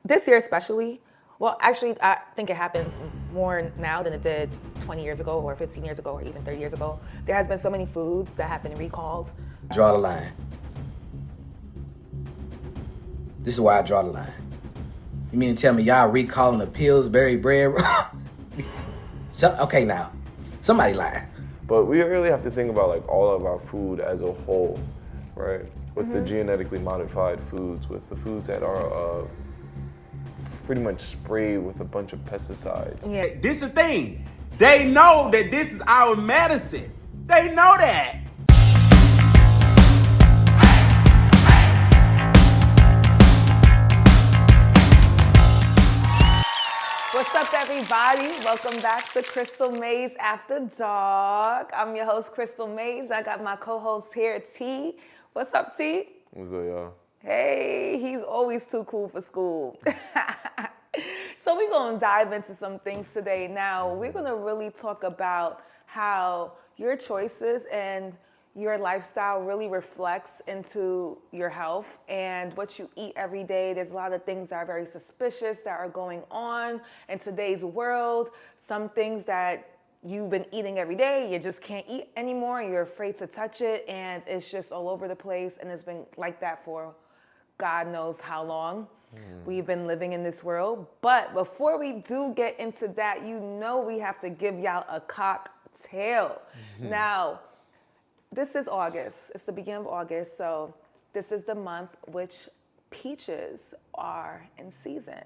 this year especially, well, actually, I think it happens more now than it did 20 years ago or 15 years ago or even 30 years ago. There has been so many foods that have been recalled. Draw the line. This is why I draw the line. You mean to tell me y'all recalling the Pillsbury bread? Okay, now, somebody lying. But we really have to think about like all of our food as a whole, right? With the genetically modified foods, with the foods that are pretty much sprayed with a bunch of pesticides. Yeah. This is the thing. They know that this is our medicine. They know that. What's up, everybody? Welcome back to Cristal Maze After Dark. I'm your host, Cristal Maze. I got my co-host here, T. What's up, T? What's up, y'all? Hey, he's always too cool for school. So we're going to dive into some things today. Now, we're going to really talk about how your choices and your lifestyle really reflects into your health and what you eat every day. There's a lot of things that are very suspicious that are going on in today's world. Some things that you've been eating every day, you just can't eat anymore. You're afraid to touch it, and it's just all over the place. And it's been like that for God knows how long. We've been living in this world. But before we do get into that, you know we have to give y'all a cocktail. Now, this is August. It's the beginning of August, so this is the month which peaches are in season.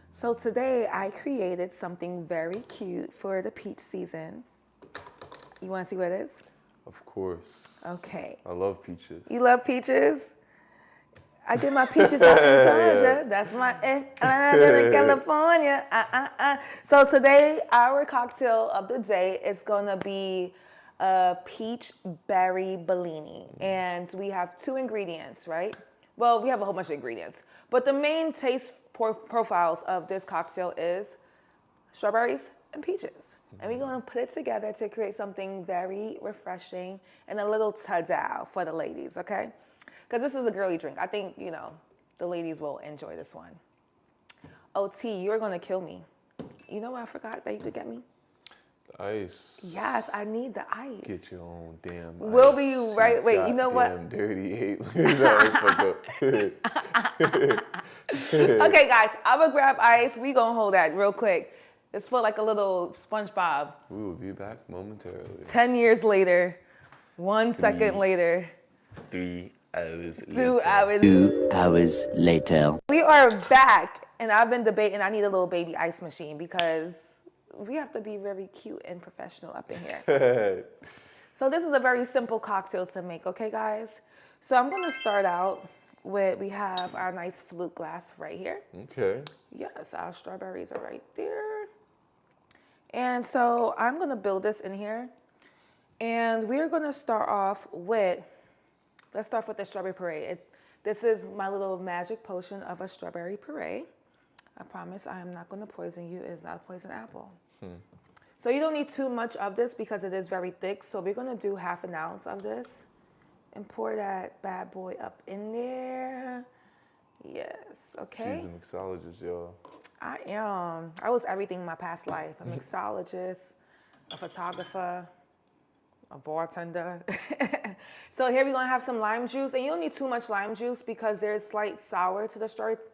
So today I created something very cute for the peach season. You want to see what it is? Of course. Okay. I love peaches. You love peaches? I get my peaches out in Georgia. That's my California. So today our cocktail of the day is gonna be a peach berry Bellini. And we have two ingredients, right? Well, we have a whole bunch of ingredients. But the main taste profiles of this cocktail is strawberries and peaches. And we're gonna put it together to create something very refreshing and a little ta-da for the ladies, okay? Because this is a girly drink. I think, you know, the ladies will enjoy this one. Oh, T, you're gonna kill me. You know what I forgot that you could get me? Ice. Yes, I need the ice. Get your own damn ice. We'll be right. Wait, you know what? Damn dirty 8 liters. Okay, guys, I'm gonna grab ice. We gonna hold that real quick. It's for like a little SpongeBob. We will be back momentarily. 10 years later, 1 second later. 3 hours later. 2 hours. 2 hours later. We are back, and I've been debating. I need a little baby ice machine because we have to be very cute and professional up in here. So this is a very simple cocktail to make, okay, guys? So I'm gonna start out with, we have our nice flute glass right here. Okay. Yes, our strawberries are right there. And so I'm gonna build this in here. And we're gonna start off with, let's start with the strawberry puree. This is my little magic potion of a strawberry puree. I promise I am not gonna poison you. It's not a poison apple. So you don't need too much of this because it is very thick. So we're gonna do 1/2 ounce of this and pour that bad boy up in there. Yes, okay. She's a mixologist, y'all. I am. I was everything in my past life. A mixologist, a photographer, a bartender. So here we're gonna have some lime juice. And you don't need too much lime juice because there's slight sour to the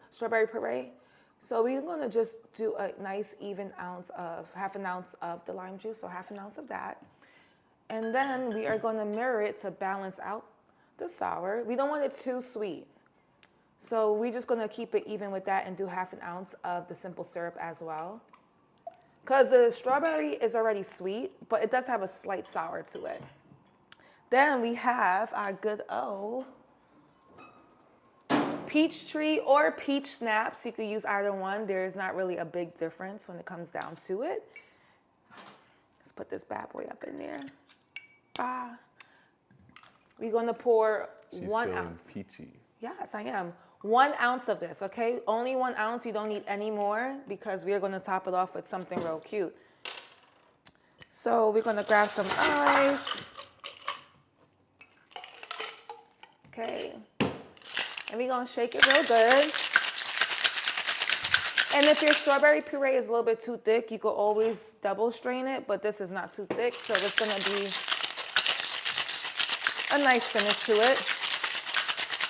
strawberry puree. So we're gonna just do a nice even ounce of, 1/2 ounce of the lime juice, so 1/2 ounce of that. And then we are gonna mirror it to balance out the sour. We don't want it too sweet. So we're just gonna keep it even with that and do 1/2 ounce of the simple syrup as well. Because the strawberry is already sweet, but it does have a slight sour to it. Then we have our good old peach tree or peach snaps. You could use either one. There's not really a big difference when it comes down to it. Let's put this bad boy up in there. We're gonna pour She's 1 feeling ounce. peachy. Yes, I am. 1 ounce of this, okay? Only 1 ounce. You don't need any more because we're gonna top it off with something real cute. So we're gonna grab some ice. Okay. And we're gonna shake it real good. And if your strawberry puree is a little bit too thick, you could always double strain it, but this is not too thick, so it's gonna be a nice finish to it.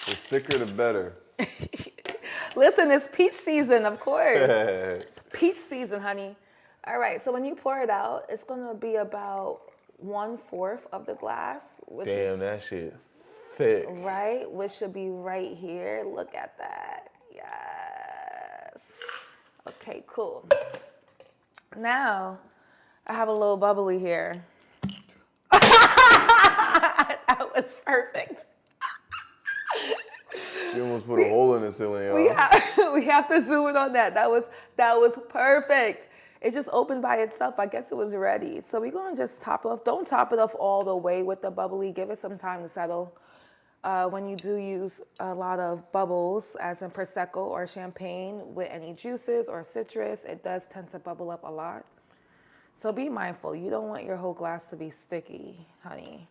The thicker, the better. Listen, it's peach season, of course. It's peach season, honey. All right, so when you pour it out, it's gonna be about 1/4 of the glass. Which Damn, that shit thick. Right, which should be right here. Look at that. Yes. Okay, cool. Now, I have a little bubbly here. That was perfect. She almost put a hole in the ceiling, y'all. We have to zoom in on that. That was perfect. It just opened by itself. I guess it was ready. So we're gonna just top it off. Don't top it off all the way with the bubbly. Give it some time to settle. When you do use a lot of bubbles, as in Prosecco or champagne, with any juices or citrus, it does tend to bubble up a lot. So be mindful. You don't want your whole glass to be sticky, honey.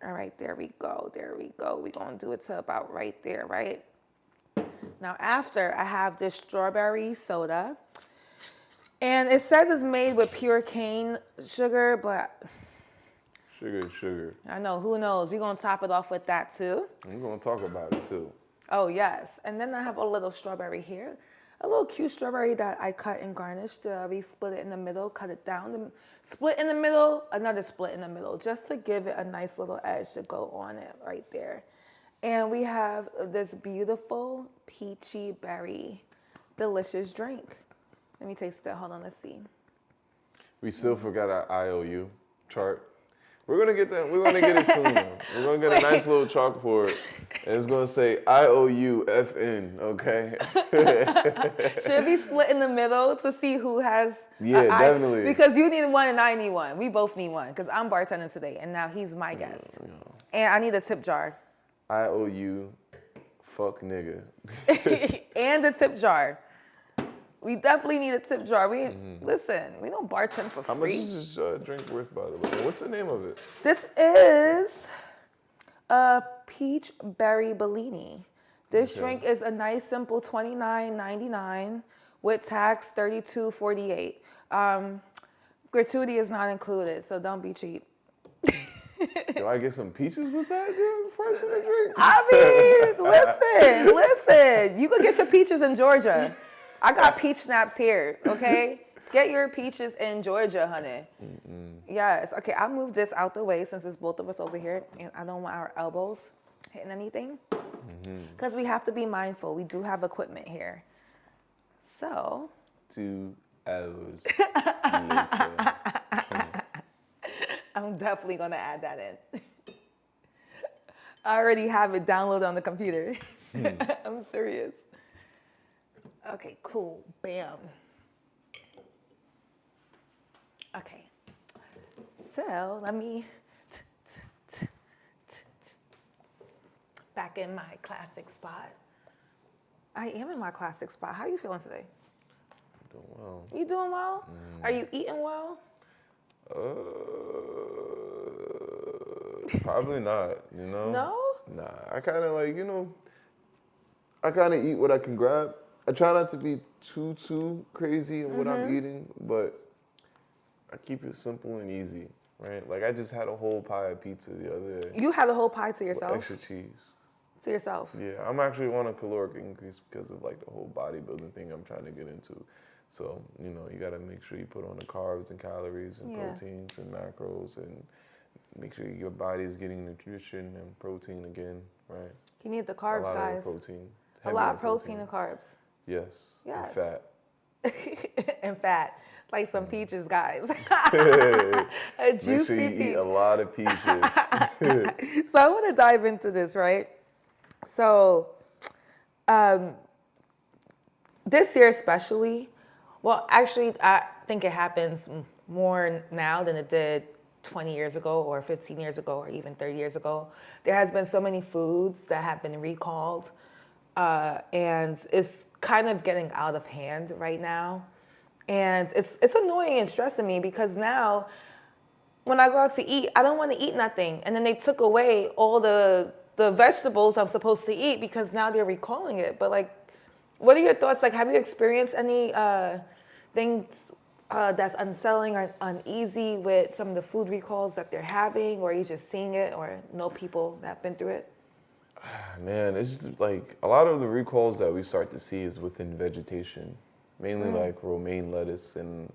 All right, there we go. There we go. We're going to do it to about right there, right? Now, after, I have this strawberry soda. And it says it's made with pure cane sugar, but Sugar is sugar. I know, who knows? We're going to top it off with that too. We're going to talk about it too. Oh, yes. And then I have a little strawberry here. A little cute strawberry that I cut and garnished. We split it in the middle, cut it down. Split in the middle, another split in the middle, just to give it a nice little edge to go on it right there. And we have this beautiful peachy berry delicious drink. Let me taste it. Hold on, let's see. We still forgot our IOU chart. We're gonna get that. We're gonna get it soon. We're gonna get a nice little chalkboard, and it's gonna say IOUFN. Okay. Should we split in the middle to see who has? Yeah, definitely. Because you need one and I need one. We both need one because I'm bartending today, and now he's my guest, and I need a tip jar. IOU, fuck nigga. And a tip jar. We definitely need a tip jar. Listen, we don't bartend for How much free. is this drink worth, by the way? What's the name of it? This is a peach berry Bellini. This drink is a nice, simple $29.99 with tax $32.48. Gratuity is not included, so don't be cheap. Do I get some peaches with that? James? Price of the drink? I mean, listen. You can get your peaches in Georgia. I got peach snaps here, okay? Get your peaches in Georgia, honey. Yes. Okay, I'll move this out the way since it's both of us over here, and I don't want our elbows hitting anything. Because we have to be mindful. We do have equipment here. So. 2 hours later. I'm definitely going to add that in. I already have it downloaded on the computer. I'm serious. Okay, cool. Bam. Okay. So let me back in my classic spot. I am in my classic spot. How you feeling today? Doing well. You doing well? Are you eating well? Probably not, you know? No? Nah, I kind of like, I kind of eat what I can grab. I try not to be too crazy in what I'm eating, but I keep it simple and easy, right? Like I just had a whole pie of pizza the other day. You had a whole pie to yourself? With extra cheese. To yourself? Yeah, I'm actually on a caloric increase because of like the whole bodybuilding thing I'm trying to get into. So, you got to make sure you put on the carbs and calories and proteins and macros and make sure your body is getting nutrition and protein again, right? You need the carbs, guys. A lot of protein. A lot of protein and carbs. Yes. Yes. And fat. And fat. Like some peaches, guys. A juicy Make sure you peach. eat a lot of peaches. So I want to dive into this, right? So this year especially, well, actually, I think it happens more now than it did 20 years ago or 15 years ago or even 30 years ago. There has been so many foods that have been recalled, and it's kind of getting out of hand right now. And it's annoying and stressing me because now when I go out to eat, I don't want to eat nothing. And then they took away all the vegetables I'm supposed to eat because now they're recalling it. But like, What are your thoughts? Like, have you experienced any things that's unsettling or uneasy with some of the food recalls that they're having, or are you just seeing it, or know people that have been through it? Man, it's just like a lot of the recalls that we start to see is within vegetation, mainly like romaine lettuce and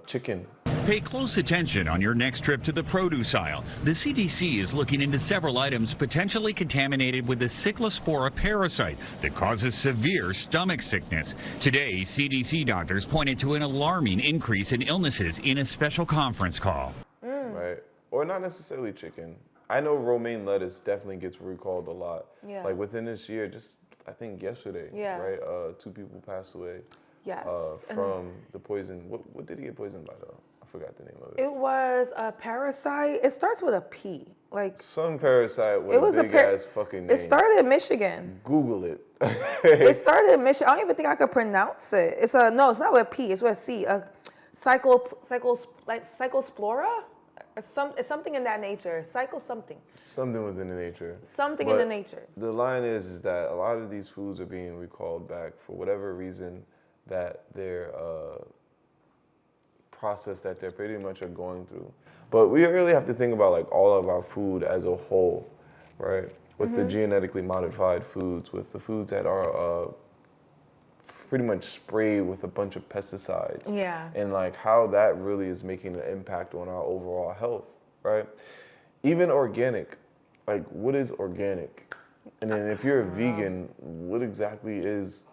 chicken. Pay close attention on your next trip to the produce aisle. The CDC is looking into several items potentially contaminated with the cyclospora parasite that causes severe stomach sickness. Today, CDC doctors pointed to an alarming increase in illnesses in a special conference call. Right? Or not necessarily chicken. I know romaine lettuce definitely gets recalled a lot. Yeah. Like within this year, just I think yesterday, Yeah. right? 2 people passed away Yes. from the poison. What did he get poisoned by though? I forgot the name of it. It was a parasite. It starts with a P. Like, Some parasite with it was a big ass fucking name. It started in Michigan. Google it. It started in Michigan. I don't even think I could pronounce it. It's not with a P. It's with a C. Cyclospora? It's something in that nature. Something. Something within the nature. Something in the nature. The line is that a lot of these foods are being recalled back for whatever reason that their process that they pretty much are going through. But we really have to think about like all of our food as a whole, right? With the genetically modified foods, with the foods that are pretty much sprayed with a bunch of pesticides. Yeah. And like how that really is making an impact on our overall health, right? Even organic, like what is organic? And then if you're a vegan, what exactly is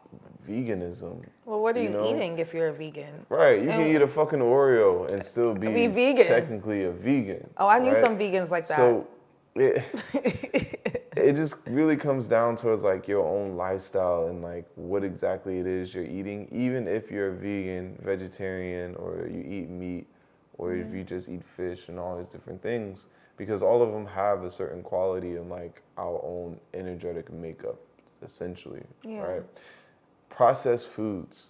veganism? Well, what are you know? eating if you're a vegan? Right, you can eat a fucking Oreo and still be vegan. technically a vegan. Oh, I knew right? some vegans like that. So it just really comes down towards like your own lifestyle and like what exactly it is you're eating. Even if you're a vegan, vegetarian, or you eat meat, or if you just eat fish and all these different things, because all of them have a certain quality in like our own energetic makeup, essentially, right? Processed foods,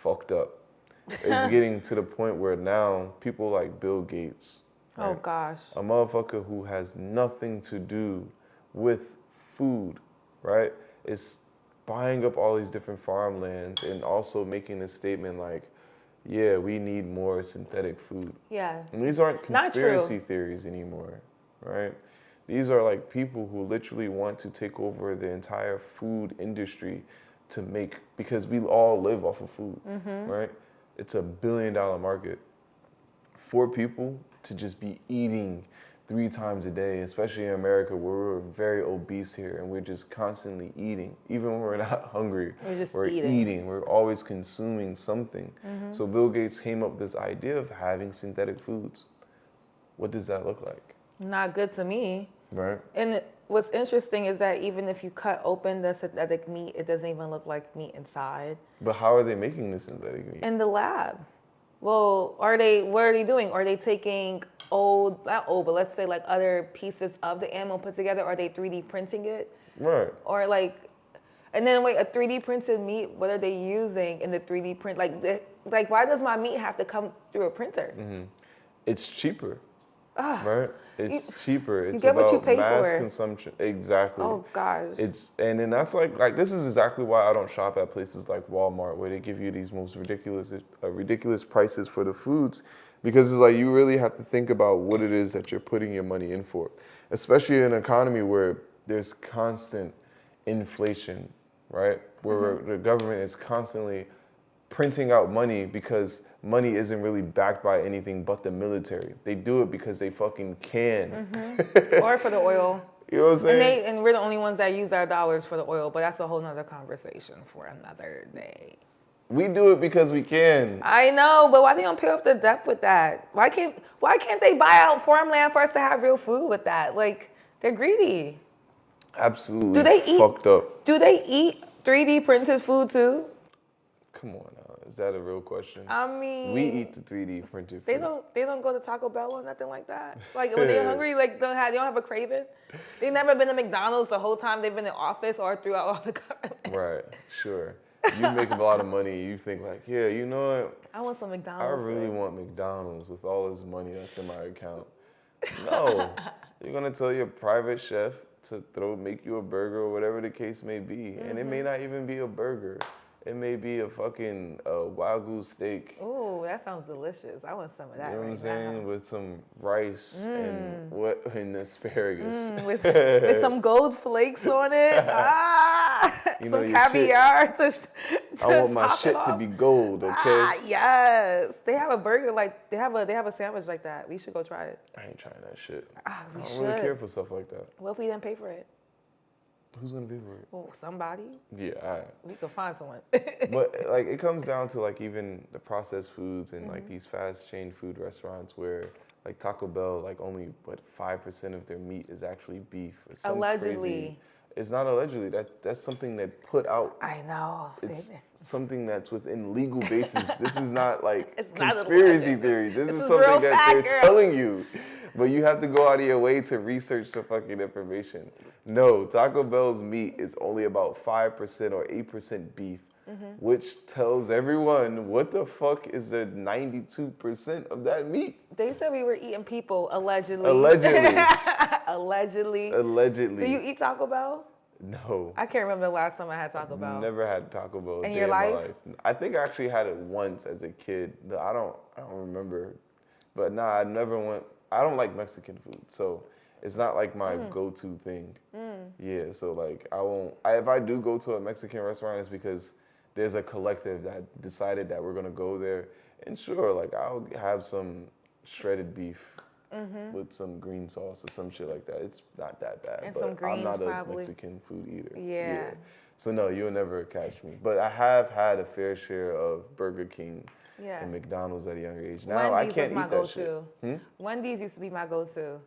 fucked up. It's getting to the point where now people like Bill Gates, Oh gosh. a motherfucker who has nothing to do with food, right, is buying up all these different farmlands and also making a statement like, yeah, we need more synthetic food. Yeah. And these aren't Not true. conspiracy theories anymore, right? These are like people who literally want to take over the entire food industry to make, because we all live off of food, right? It's a $1 billion market. For people to just be eating 3 times a day, especially in America where we're very obese here and we're just constantly eating. Even when we're not hungry, We're eating. We're always consuming something. So Bill Gates came up with this idea of having synthetic foods. What does that look like? Not good to me. Right? And what's interesting is that even if you cut open the synthetic meat, it doesn't even look like meat inside. But how are they making the synthetic meat? In the lab. Well, what are they doing? Are they taking not old, but let's say like other pieces of the animal put together? Are they 3D printing it? Right. Or like, and then wait, a 3D printed meat, what are they using in the 3D print? Like why does my meat have to come through a printer? It's cheaper. Right? It's cheaper. It's get what about you pay mass for. consumption. Exactly. Oh gosh. And then that's like this is exactly why I don't shop at places like Walmart where they give you these most ridiculous prices for the foods, because it's like you really have to think about what it is that you're putting your money in for, especially in an economy where there's constant inflation, right? Where the government is constantly printing out money because money isn't really backed by anything but the military. They do it because they fucking can. Or for the oil. You know what I'm saying? And we're the only ones that use our dollars for the oil, but that's a whole nother conversation for another day. We do it because we can. I know, but why they don't pay off the debt with that? Why can't they buy out farmland for us to have real food with that? Like, they're greedy. Absolutely Do they eat fucked up. Do they eat 3D printed food too? Come on now. Is that a real question? I mean, We eat the 3D printed food. They don't go to Taco Bell or nothing like that. Like when they're hungry, like they don't have a craving. They never been to McDonald's the whole time they've been in office or throughout all the government. Right, sure. You make a lot of money, you think like, yeah, you know what? I want some I McDonald's. really want McDonald's with all this money that's in my account. No. You're gonna tell your private chef to make you a burger or whatever the case may be. And it may not even be a burger. It may be a fucking Wagyu steak. Ooh, that sounds delicious. I want some of that. You know what I'm right saying? now. With some rice and asparagus. With some gold flakes on it. You know Some your caviar to I want my top shit it to off. be gold, okay? Yes. They have a burger like they have a sandwich like that. We should go try it. I ain't trying that shit. We I don't should. really care for stuff like that. What if we didn't pay for it? Who's gonna pay for it? Well, somebody. Yeah, all right. We could find someone. But like it comes down to like even the processed foods and like these fast chain food restaurants where like Taco Bell, like only 5% of their meat is actually beef. It's some Allegedly. crazy- It's not allegedly. That's something they put out. I know. It's something that's within legal basis. This is not like It's not a conspiracy legend. theory. This is is something real that fact, they're girl. telling you. But you have to go out of your way to research the fucking information. No, Taco Bell's meat is only about 5% or 8% beef, which tells everyone what the fuck is the 92% of that meat? They said we were eating people, allegedly. Allegedly. Allegedly. Allegedly. Do you eat Taco Bell? No. I can't remember the last time I had Taco Bell. Never had Taco Bell In day your my life? I think I actually had it once as a kid. I don't remember. But nah, I never went. I don't like Mexican food, so it's not like my go-to thing. Yeah, so like I won't. If I do go to a Mexican restaurant, it's because there's a collective that decided that we're gonna go there. And sure, like I'll have some shredded beef with some green sauce or some shit like that. It's not that bad. And but some greens, I'm not a probably. Mexican food eater. Yeah. So no, you'll never catch me. But I have had a fair share of Burger King Yeah. and McDonald's at a younger age. Now I Wendy's can't was my eat that shit. go-to. Wendy's used to be my go-to.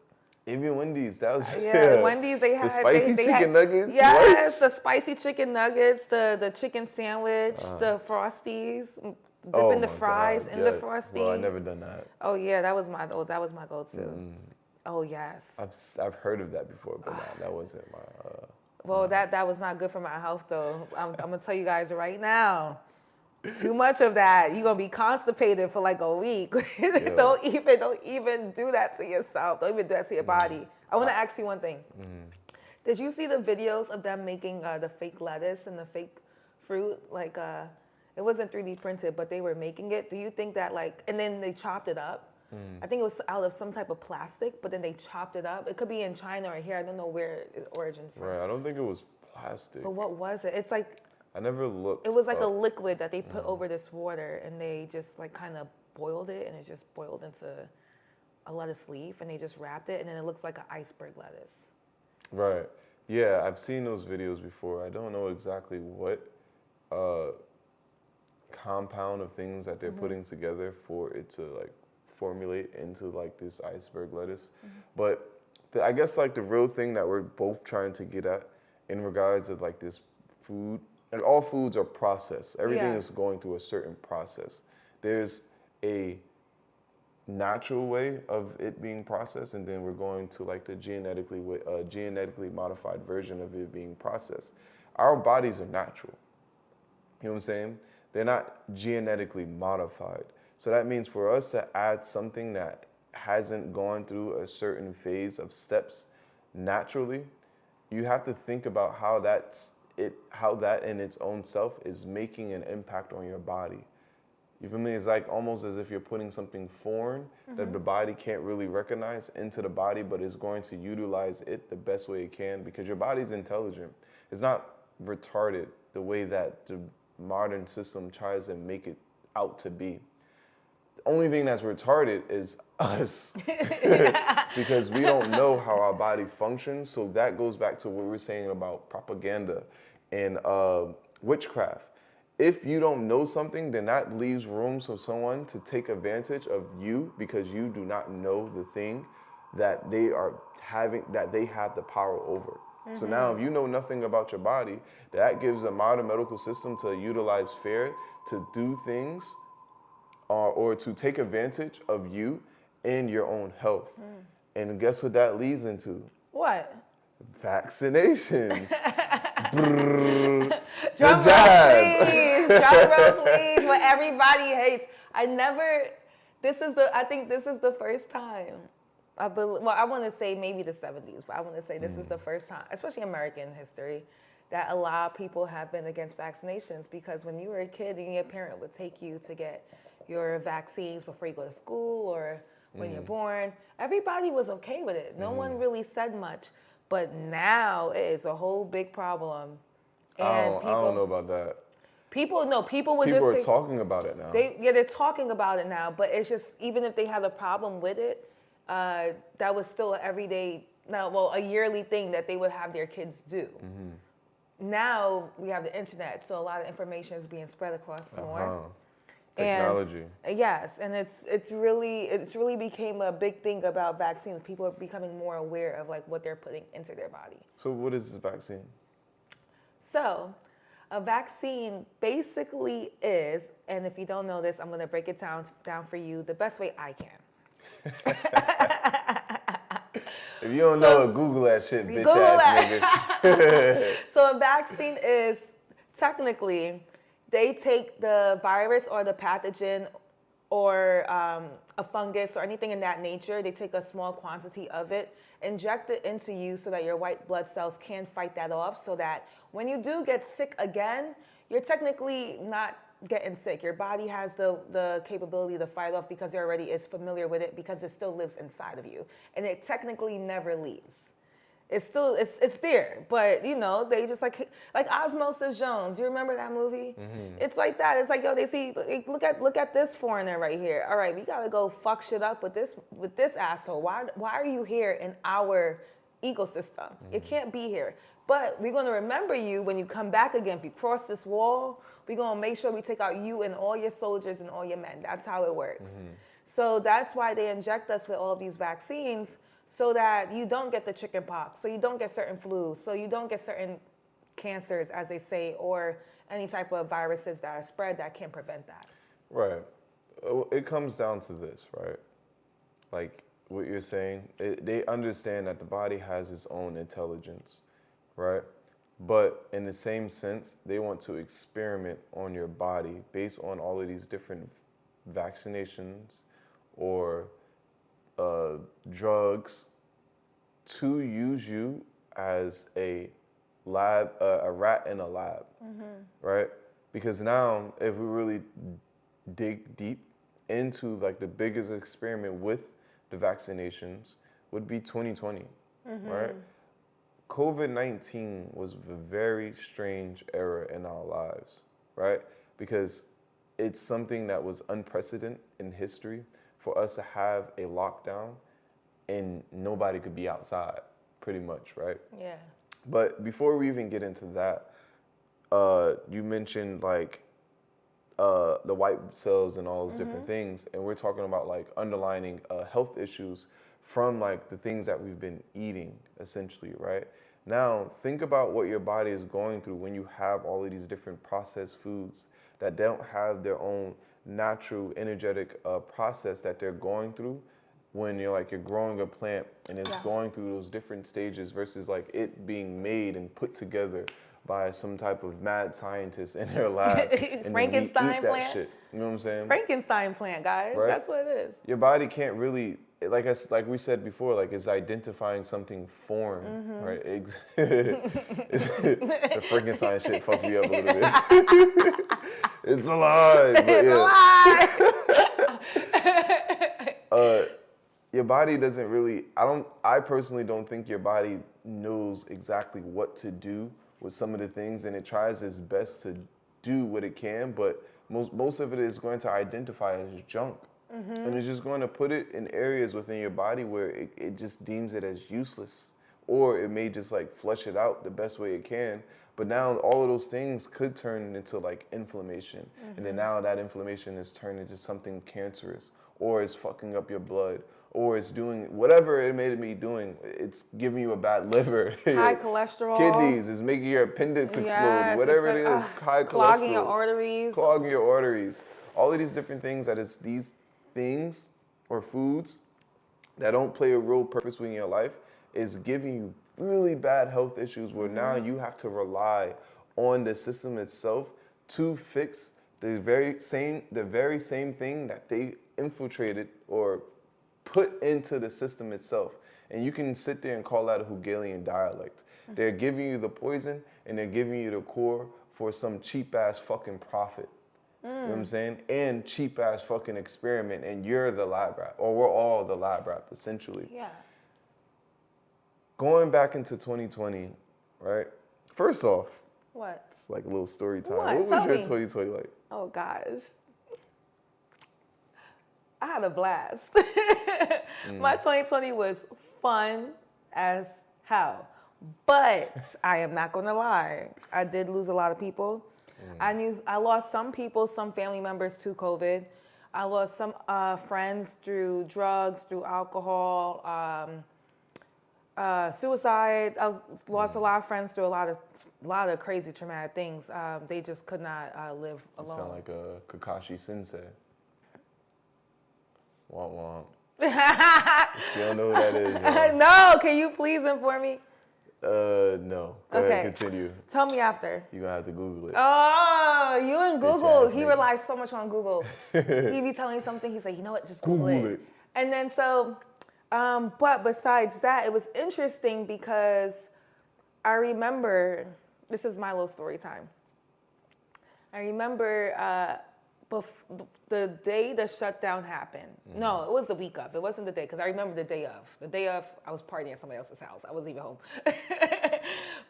Even Wendy's, that was Yeah, Wendy's they had the spicy they chicken had, nuggets. Yes, what? the spicy chicken nuggets, the chicken sandwich, the Frosties, dipping Oh the my fries God, in the yes. Frosty. Well, I never done that. Oh yeah, that was my go-to. Oh yes. I've heard of that before, but nah, that wasn't my. Well, that was not good for my health though. I'm gonna tell you guys right now. Too much of that, you're gonna be constipated for like a week. Don't even do that to yourself. Don't even do that to your body. I want to ask you one thing. Did you see the videos of them making the fake lettuce and the fake fruit? Like it wasn't 3D printed, but they were making it. Do you think that like, and then they chopped it up? I think it was out of some type of plastic, but then they chopped it up. It could be in China or here. I don't know where it's origin from. Right, I don't think it was plastic. But what was it? It's like I never looked. it was like a up. liquid that they put over this water, and they just like kind of boiled it, and it just boiled into a lettuce leaf, and they just wrapped it, and then it looks like an iceberg lettuce. Right. Yeah, I've seen those videos before. I don't know exactly what compound of things that they're putting together for it to like formulate into like this iceberg lettuce. But I guess like the real thing that we're both trying to get at in regards of like this food, and all foods are processed. Everything Yeah. is going through a certain process. There's a natural way of it being processed, and then we're going to like the genetically modified version of it being processed. Our bodies are natural. You know what I'm saying? They're not genetically modified. So that means for us to add something that hasn't gone through a certain phase of steps naturally, you have to think about how that in its own self is making an impact on your body. You feel me? It's like almost as if you're putting something foreign that the body can't really recognize into the body, but is going to utilize it the best way it can, because your body's intelligent. It's not retarded the way that the modern system tries to make it out to be. The only thing that's retarded is us because we don't know how our body functions. So that goes back to what we were saying about propaganda and witchcraft. If you don't know something, then that leaves room for someone to take advantage of you because you do not know the thing that they have the power over. So now if you know nothing about your body, that gives the modern medical system to utilize fear to do things or to take advantage of you and your own health. And guess what that leads into? What? Vaccinations. Drum roll, please. Drum roll, please. What everybody hates. I think this is the first time I want to say maybe the 70s, but I want to say this is the first time, especially American history, that a lot of people have been against vaccinations, because when you were a kid and your parent would take you to get your vaccines before you go to school or when you're born, everybody was okay with it. No one really said much. But now it is a whole big problem. And I don't know about that. People was People just are saying, talking about it now. they're talking about it now, but it's just, even if they have a problem with it, that was still an everyday, a yearly thing that they would have their kids do. Now we have the internet, so a lot of information is being spread across more. Technology. And, yes, and it's really became a big thing about vaccines. People are becoming more aware of like what they're putting into their body. So what is this vaccine? So, a vaccine basically is, and if you don't know this, I'm going to break it down for you the best way I can. If you don't know it, Google that shit, bitch Google ass nigga. So a vaccine is technically, they take the virus or the pathogen or a fungus or anything in that nature, they take a small quantity of it, inject it into you so that your white blood cells can fight that off, so that when you do get sick again, you're technically not getting sick. Your body has the capability to fight off because it already is familiar with it, because it still lives inside of you. And it technically never leaves. It's still, it's there, but you know, they just like Osmosis Jones. You remember that movie? It's like that. It's like, yo, they see, look at this foreigner right here. All right, we gotta go fuck shit up with this asshole. Why are you here in our ecosystem? You can't be here. But we're gonna remember you when you come back again. If you cross this wall, we're gonna make sure we take out you and all your soldiers and all your men. That's how it works. So that's why they inject us with all of these vaccines, so that you don't get the chicken pox, so you don't get certain flus, so you don't get certain cancers, as they say, or any type of viruses that are spread that can prevent that. Right. It comes down to this, right? Like what you're saying, they understand that the body has its own intelligence, right? But in the same sense, they want to experiment on your body based on all of these different vaccinations or drugs to use you as a rat in a lab, right? Because now, if we really dig deep into like the biggest experiment with the vaccinations, would be 2020, right? COVID-19 was a very strange era in our lives, right? Because it's something that was unprecedented in history for us to have a lockdown and nobody could be outside, pretty much, right? Yeah. But before we even get into that, you mentioned like the white cells and all those different things, and we're talking about like underlining health issues from like the things that we've been eating, essentially, right? Now, think about what your body is going through when you have all of these different processed foods that don't have their own natural energetic process that they're going through when you're growing a plant and it's going through those different stages versus like it being made and put together by some type of mad scientist in their lab. And Frankenstein then we eat that plant. shit. You know what I'm saying? Frankenstein plant, guys. Right? That's what it is. Your body can't really, like we said before, like it's identifying something foreign, right? The Frankenstein shit fucked me up a little bit. It's a lie. But It's a lie. Your body doesn't really, I personally don't think your body knows exactly what to do with some of the things, and it tries its best to do what it can, but most of it is going to identify as junk. And it's just going to put it in areas within your body where it just deems it as useless, or it may just like flush it out the best way it can. But now all of those things could turn into like inflammation. And then now that inflammation is turned into something cancerous, or it's fucking up your blood, or it's doing whatever it made me doing. It's giving you a bad liver. High cholesterol. Kidneys, it's making your appendix explode. Yes, Whatever it's it like, is, high cholesterol. Clogging your arteries. Clogging your arteries. All of these different things that it's these things or foods that don't play a real purpose within your life is giving you really bad health issues where now you have to rely on the system itself to fix the very same thing that they infiltrated or put into the system itself. And you can sit there and call that a Hegelian dialect. They're giving you the poison and they're giving you the core for some cheap ass fucking profit. You know what I'm saying? And cheap ass fucking experiment, and you're the lab rat, or we're all the lab rat, essentially. Yeah. Going back into 2020, right? First off, What? it's like a little story time. What? What was Tell your me. 2020 like? Oh gosh. I had a blast. My 2020 was fun as hell. But I am not gonna lie, I did lose a lot of people. I lost some people, some family members to COVID. I lost some friends through drugs, through alcohol, suicide. Lost a lot of friends through a lot of crazy traumatic things. They just could not live You alone. sound like a Kakashi Sensei. Womp womp. She don't know who that is, yo. No, can you please inform me? No. Go Okay. ahead, continue. Tell me after. You're gonna have to Google it. Oh, you and Google. ass He nigga. relies so much on Google. He be telling something, he's like, you know what, just Google it. And then so, but besides that, it was interesting because I remember, this is my little story time. I remember the day the shutdown happened. No, it was the week of. It wasn't the day, because I remember the day of. The day of, I was partying at somebody else's house. I wasn't even home.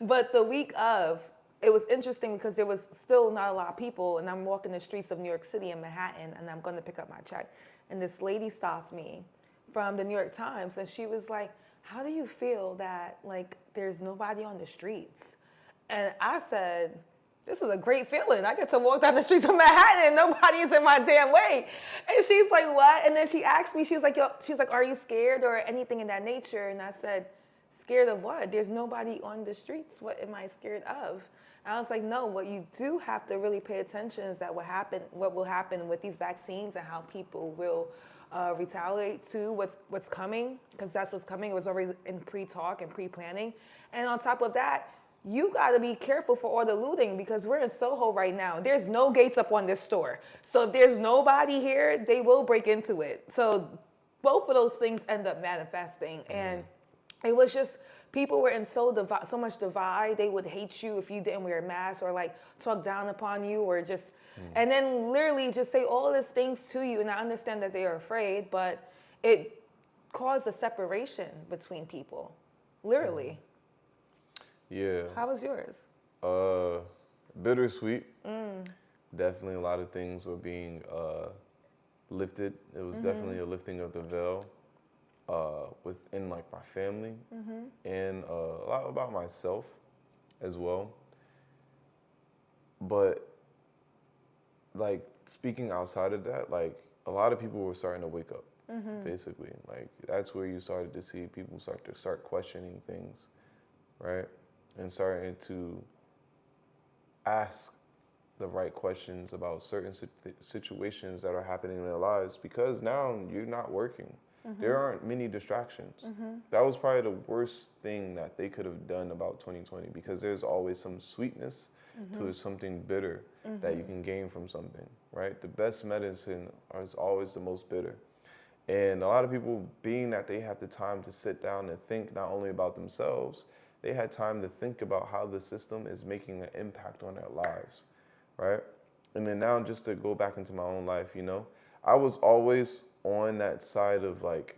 But the week of, it was interesting because there was still not a lot of people, and I'm walking the streets of New York City in Manhattan, and I'm going to pick up my check. And this lady stopped me from the New York Times, and she was like, how do you feel that, like, there's nobody on the streets? And I said, this is a great feeling. I get to walk down the streets of Manhattan and nobody is in my damn way. And she's like, what? And then she asked me, she was like, are you scared or anything in that nature? And I said, scared of what? There's nobody on the streets. What am I scared of? And I was like, no, what you do have to really pay attention is that what will happen with these vaccines and how people will retaliate to what's coming, because that's what's coming. It was already in pre-talk and pre-planning. And on top of that, you got to be careful for all the looting, because we're in Soho right now. There's no gates up on this store. So if there's nobody here, they will break into it. So both of those things end up manifesting. And it was just, people were in so much divide. They would hate you if you didn't wear a mask, or like talk down upon you, or just, and then literally just say all these things to you. And I understand that they are afraid, but it caused a separation between people, literally. Yeah. How was yours? Bittersweet. Definitely a lot of things were being lifted. It was definitely a lifting of the veil within like my family, and a lot about myself as well. But like speaking outside of that, like a lot of people were starting to wake up, basically. Like that's where you started to see people start questioning things, right? And starting to ask the right questions about certain situations that are happening in their lives, because now you're not working. There aren't many distractions. That was probably the worst thing that they could have done about 2020, because there's always some sweetness to something bitter that you can gain from something, right? The best medicine is always the most bitter. And a lot of people, being that they have the time to sit down and think not only about themselves, they had time to think about how the system is making an impact on their lives, right? And then now, just to go back into my own life, you know, I was always on that side of like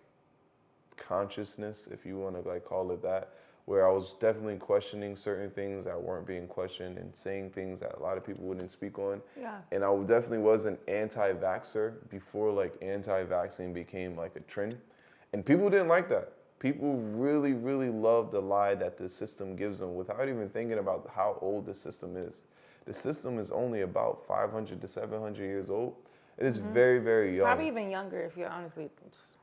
consciousness, if you want to like call it that, where I was definitely questioning certain things that weren't being questioned, and saying things that a lot of people wouldn't speak on. Yeah. And I definitely was an anti-vaxxer before like anti-vaccine became like a trend. And people didn't like that. People really, really love the lie that the system gives them without even thinking about how old the system is. The system is only about 500 to 700 years old. It is very, very young. Probably even younger, if you're honestly.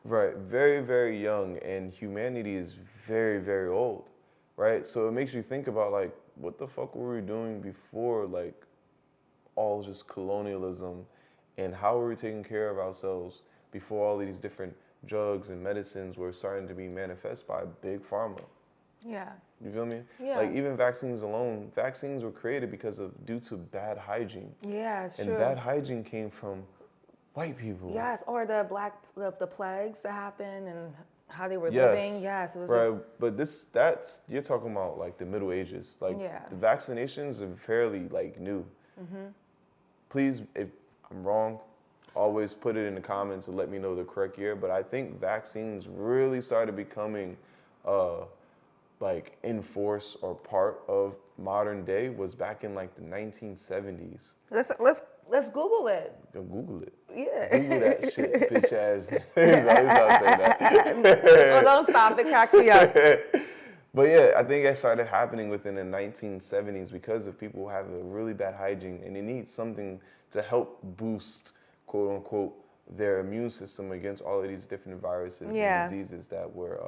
Right, very, very young, and humanity is very, very old, right? So it makes you think about like, what the fuck were we doing before like all just colonialism, and how were we taking care of ourselves before all these different drugs and medicines were starting to be manifest by big pharma? Yeah. You feel me? Yeah. Like even vaccines alone, vaccines were created due to bad hygiene. Yeah, it's And true. bad hygiene came from White people. Yes, or the plagues that happened and how they were Yes. living. Yes, it was right. just, But that's you're talking about like the Middle Ages. Like Yeah. the vaccinations are fairly like new. Please, if I'm wrong, always put it in the comments and let me know the correct year. But I think vaccines really started becoming like in force or part of modern day was back in like the 1970s. let's Google it. Go Google it. Yeah. Google that shit, bitch ass. I'll say that. Oh, don't stop. It cracks me up. But yeah, I think it started happening within the 1970s because of people having a really bad hygiene and they need something to help boost, quote unquote, their immune system against all of these different viruses Yeah. and diseases that were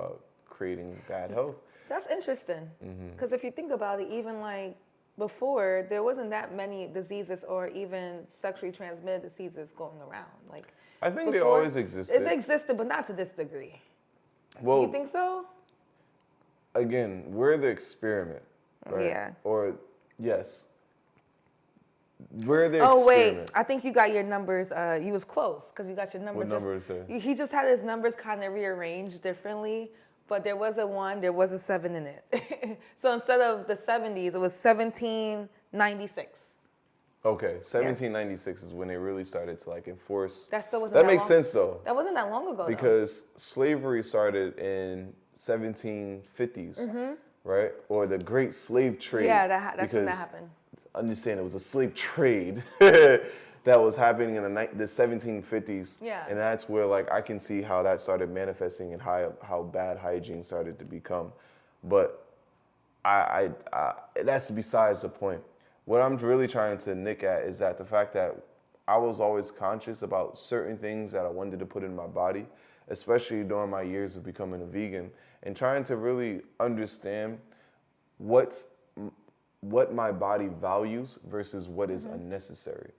creating bad health. That's interesting. Mm-hmm. Because if you think about it, even like before, there wasn't that many diseases or even sexually transmitted diseases going around. Like I think they before, always existed. It existed, but not to this degree. Well, You think so? again, we're the experiment, right? Yeah. Or yes, we're the Oh wait, experiment. I think you got your numbers. You was close because you got your numbers. What number is it? He just had his numbers kind of rearranged differently, but there was a 1, there was a 7 in it. So instead of the 70s, it was 1796. Okay, 1796 is when they really started to like enforce. That still wasn't. That that makes long. sense though, That wasn't that long ago. because slavery started in 1750s, right? Or the Great Slave Trade. Yeah, that's when that because happened. Understand, it was a slave trade that was happening in the 1750s. Yeah. And that's where like I can see how that started manifesting and how bad hygiene started to become. But I that's besides the point. What I'm really trying to nick at is that the fact that I was always conscious about certain things that I wanted to put in my body, especially during my years of becoming a vegan, and trying to really understand what my body values versus what is unnecessary.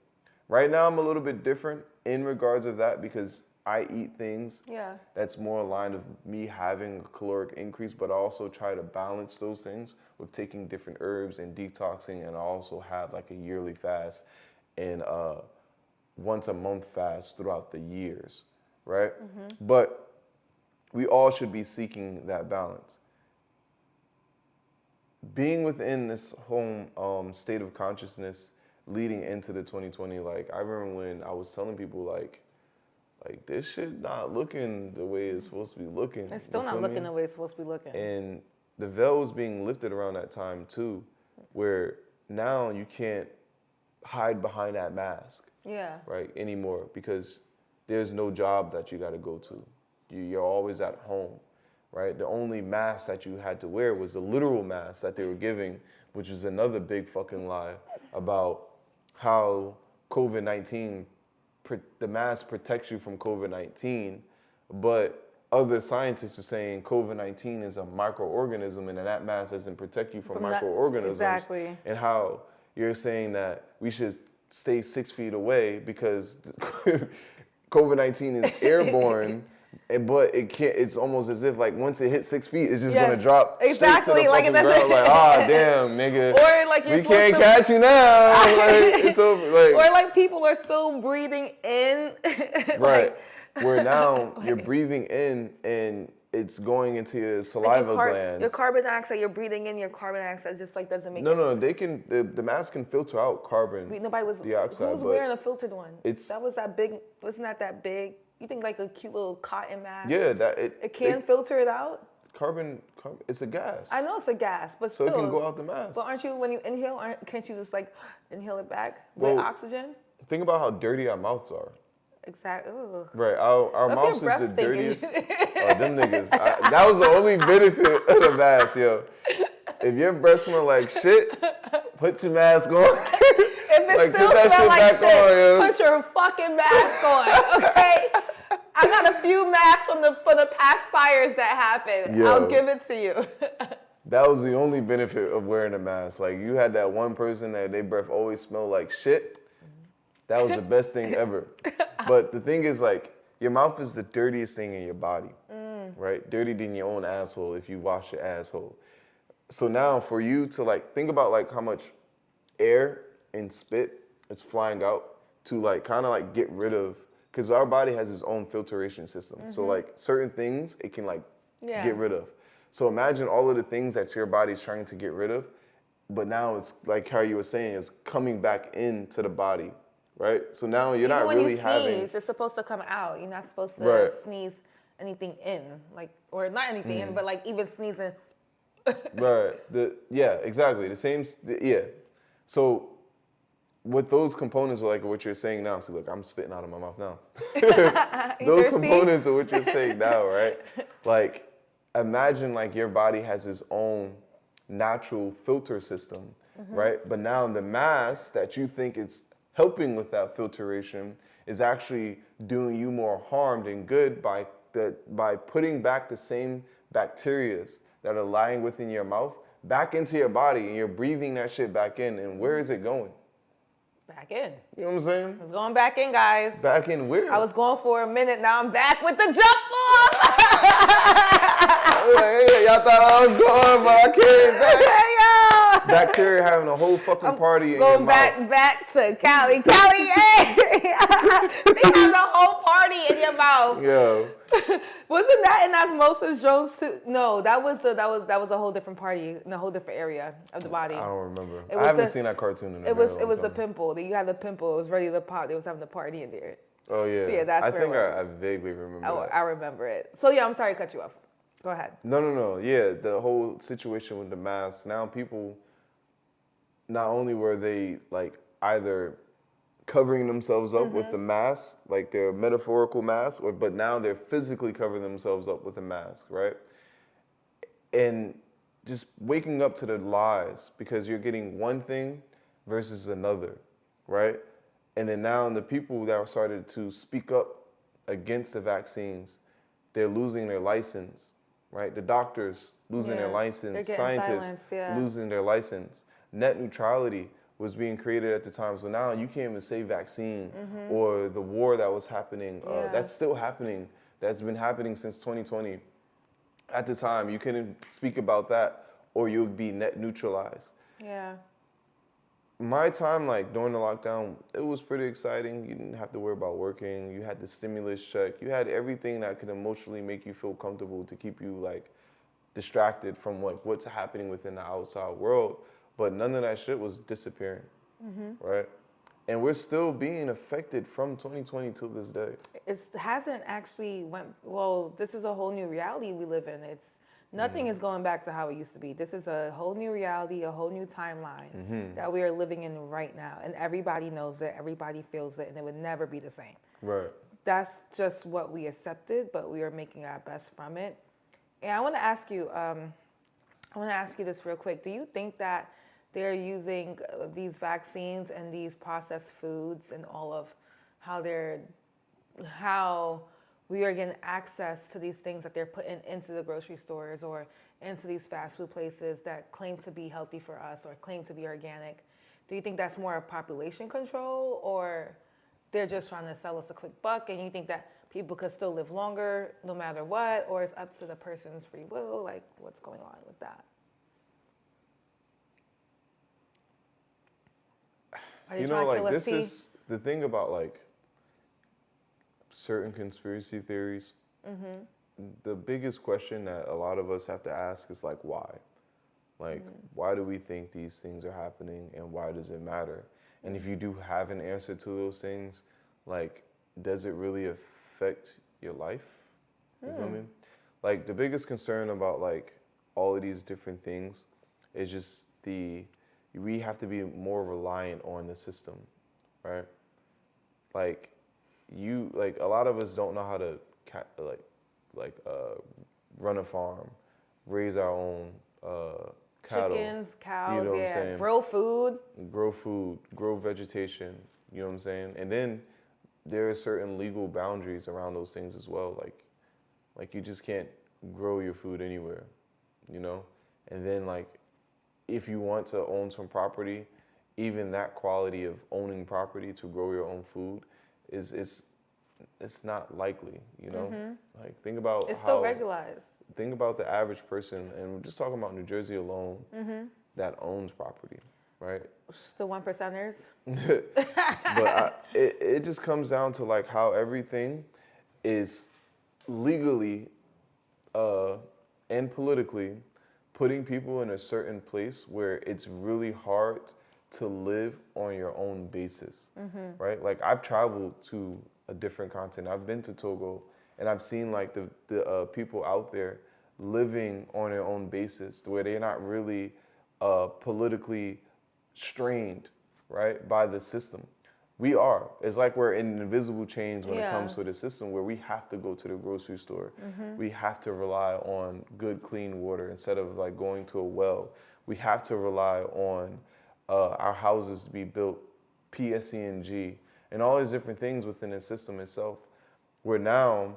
Right now, I'm a little bit different in regards of that because I eat things Yeah. that's more aligned of me having a caloric increase, but I also try to balance those things with taking different herbs and detoxing, and I also have like a yearly fast and once a month fast throughout the years, right? But we all should be seeking that balance. Being within this whole state of consciousness leading into the 2020, like I remember when I was telling people like this shit not looking the way it's supposed to be looking. It's still not looking the way it's supposed to be looking. And the veil was being lifted around that time too, where now you can't hide behind that mask, Yeah. right, anymore, because there's no job that you got to go to. You're always at home, right? The only mask that you had to wear was the literal mask that they were giving, which is another big fucking lie about how COVID-19, the mask protects you from COVID-19, but other scientists are saying COVID-19 is a microorganism and that mask doesn't protect you from microorganisms. Exactly. And how you're saying that we should stay 6 feet away because COVID-19 is airborne. But it can't. It's almost as if like once it hits 6 feet, it's just gonna drop exactly straight to the like fucking that's ground. Like, ah, damn, nigga. Or like you're we can't to, catch you now. Like, it's over. Like, or like people are still breathing in. Right. Where now you're breathing in and it's going into your saliva glands. Your carbon dioxide, you're breathing in your carbon dioxide just like doesn't make No, they can. The mask can filter out carbon Nobody was. dioxide. Who's but wearing a filtered one? it's- That was that big. Wasn't that big? You think like a cute little cotton mask? yeah, that It can filter it out. carbon. It's a gas. I know it's a gas, but So still. it can go out the mask. But aren't you when you inhale? Can't you just like inhale it back Well, with oxygen? Think about how dirty our mouths are. Exactly. Ugh. Right, our If mouths your is the breath dirtiest. stinking. Oh, them niggas. That was the only benefit of the mask, yo. If your breath smell like shit, put your mask on. If it Like, still put that smells shit like back shit, on, yo. put your fucking mask on, okay? I got a few masks for the past fires that happened. Yo. I'll give it to you. That was the only benefit of wearing a mask. Like, you had that one person that their breath always smelled like shit. That was the best thing ever. But the thing is, like, your mouth is the dirtiest thing in your body, right? Dirtier than your own asshole if you wash your asshole. So now for you to, like, think about, like, how much air and spit is flying out to, like, kind of, like, get rid of because our body has its own filtration system. So like certain things it can like get rid of. So imagine all of the things that your body's trying to get rid of, but now it's like how you were saying, it's coming back into the body, right? So now you're not when really you sneeze, having. it's supposed to come out. You're not supposed to Right. sneeze anything in, like, or not anything in, but like even sneezing. Right. Yeah, exactly. The same. Yeah. So with those components are like what you're saying now. So look, I'm spitting out of my mouth now. Those thirsty? components are what you're saying now, right? Like imagine like your body has its own natural filter system, right? But now the mass that you think it's helping with that filtration is actually doing you more harm than good by putting back the same bacteria that are lying within your mouth back into your body, and you're breathing that shit back in. And where is it going? Back in. You know what I'm saying? It's going back in, guys. Back in where? I was going for a minute. Now I'm back with the jump off. Hey, y'all thought I was going, but I came back. Yo. Bacteria having a whole fucking party in your Going mouth. back to Cali. Cali, hey. They have the whole party in your mouth. Yo. Wasn't that in Osmosis Jones too? No, that was a whole different party in a whole different area of the body. I don't remember. It I was haven't the- seen that cartoon in a It very was long the time. pimple. You had the pimple. It was ready to pop. They was having the party in there. Oh yeah. Yeah, that's I where think it was. I vaguely remember that. I remember it. So yeah, I'm sorry to cut you off. Go ahead. No. Yeah, the whole situation with the mask. Now people, not only were they like either covering themselves up with the mask, like their metaphorical mask, but now they're physically covering themselves up with a mask, right? And just waking up to the lies because you're getting one thing versus another, right? And then now the people that started to speak up against the vaccines, they're losing their license, right? The doctors losing their They're license, getting scientists silenced, yeah. losing their license. Net neutrality was being created at the time, so now you can't even say vaccine or the war that was happening. Yeah. That's still happening. That's been happening since 2020. At the time, you couldn't speak about that or you'll be net neutralized. Yeah. My time, like during the lockdown, it was pretty exciting. You didn't have to worry about working. You had the stimulus check. You had everything that could emotionally make you feel comfortable to keep you like distracted from what's happening within the outside world. But none of that shit was disappearing, right? And we're still being affected from 2020 to this day. It hasn't actually this is a whole new reality we live in. Nothing is going back to how it used to be. This is a whole new reality, a whole new timeline that we are living in right now. And everybody knows it, everybody feels it, and it would never be the same. Right. That's just what we accepted, but we are making our best from it. And I want to ask you this real quick. Do you think that they're using these vaccines and these processed foods and all of how we are getting access to these things that they're putting into the grocery stores or into these fast food places that claim to be healthy for us or claim to be organic? Do you think that's more of population control, or they're just trying to sell us a quick buck, and you think that people could still live longer no matter what, or it's up to the person's free will? Like, what's going on with that? Are they You trying know, to kill like us, this T? is the thing about like certain conspiracy theories. The biggest question that a lot of us have to ask is like, why? Like, why do we think these things are happening, and why does it matter? And if you do have an answer to those things, like, does it really affect your life? You feel me? Like, the biggest concern about like all of these different things is just we have to be more reliant on the system, right? Like, a lot of us don't know how to run a farm, raise our own cattle. Chickens, cows, you know what I'm saying? grow food. Grow vegetation, you know what I'm saying? And then there are certain legal boundaries around those things as well. Like you just can't grow your food anywhere, you know? And then like, if you want to own some property, even that quality of owning property to grow your own food it's not likely, you know? Like, think about It's still regularized. Think about the average person, and we're just talking about New Jersey alone, that owns property, right? It's the 1%ers. But it just comes down to like how everything is legally and politically putting people in a certain place where it's really hard to live on your own basis, right? Like I've traveled to a different continent. I've been to Togo, and I've seen like the people out there living on their own basis, where they're not really politically strained, right, by the system. We are. It's like we're in invisible chains when it comes to the system, where we have to go to the grocery store. We have to rely on good, clean water instead of like going to a well. We have to rely on our houses to be built PSE&G and all these different things within the system itself. Where now,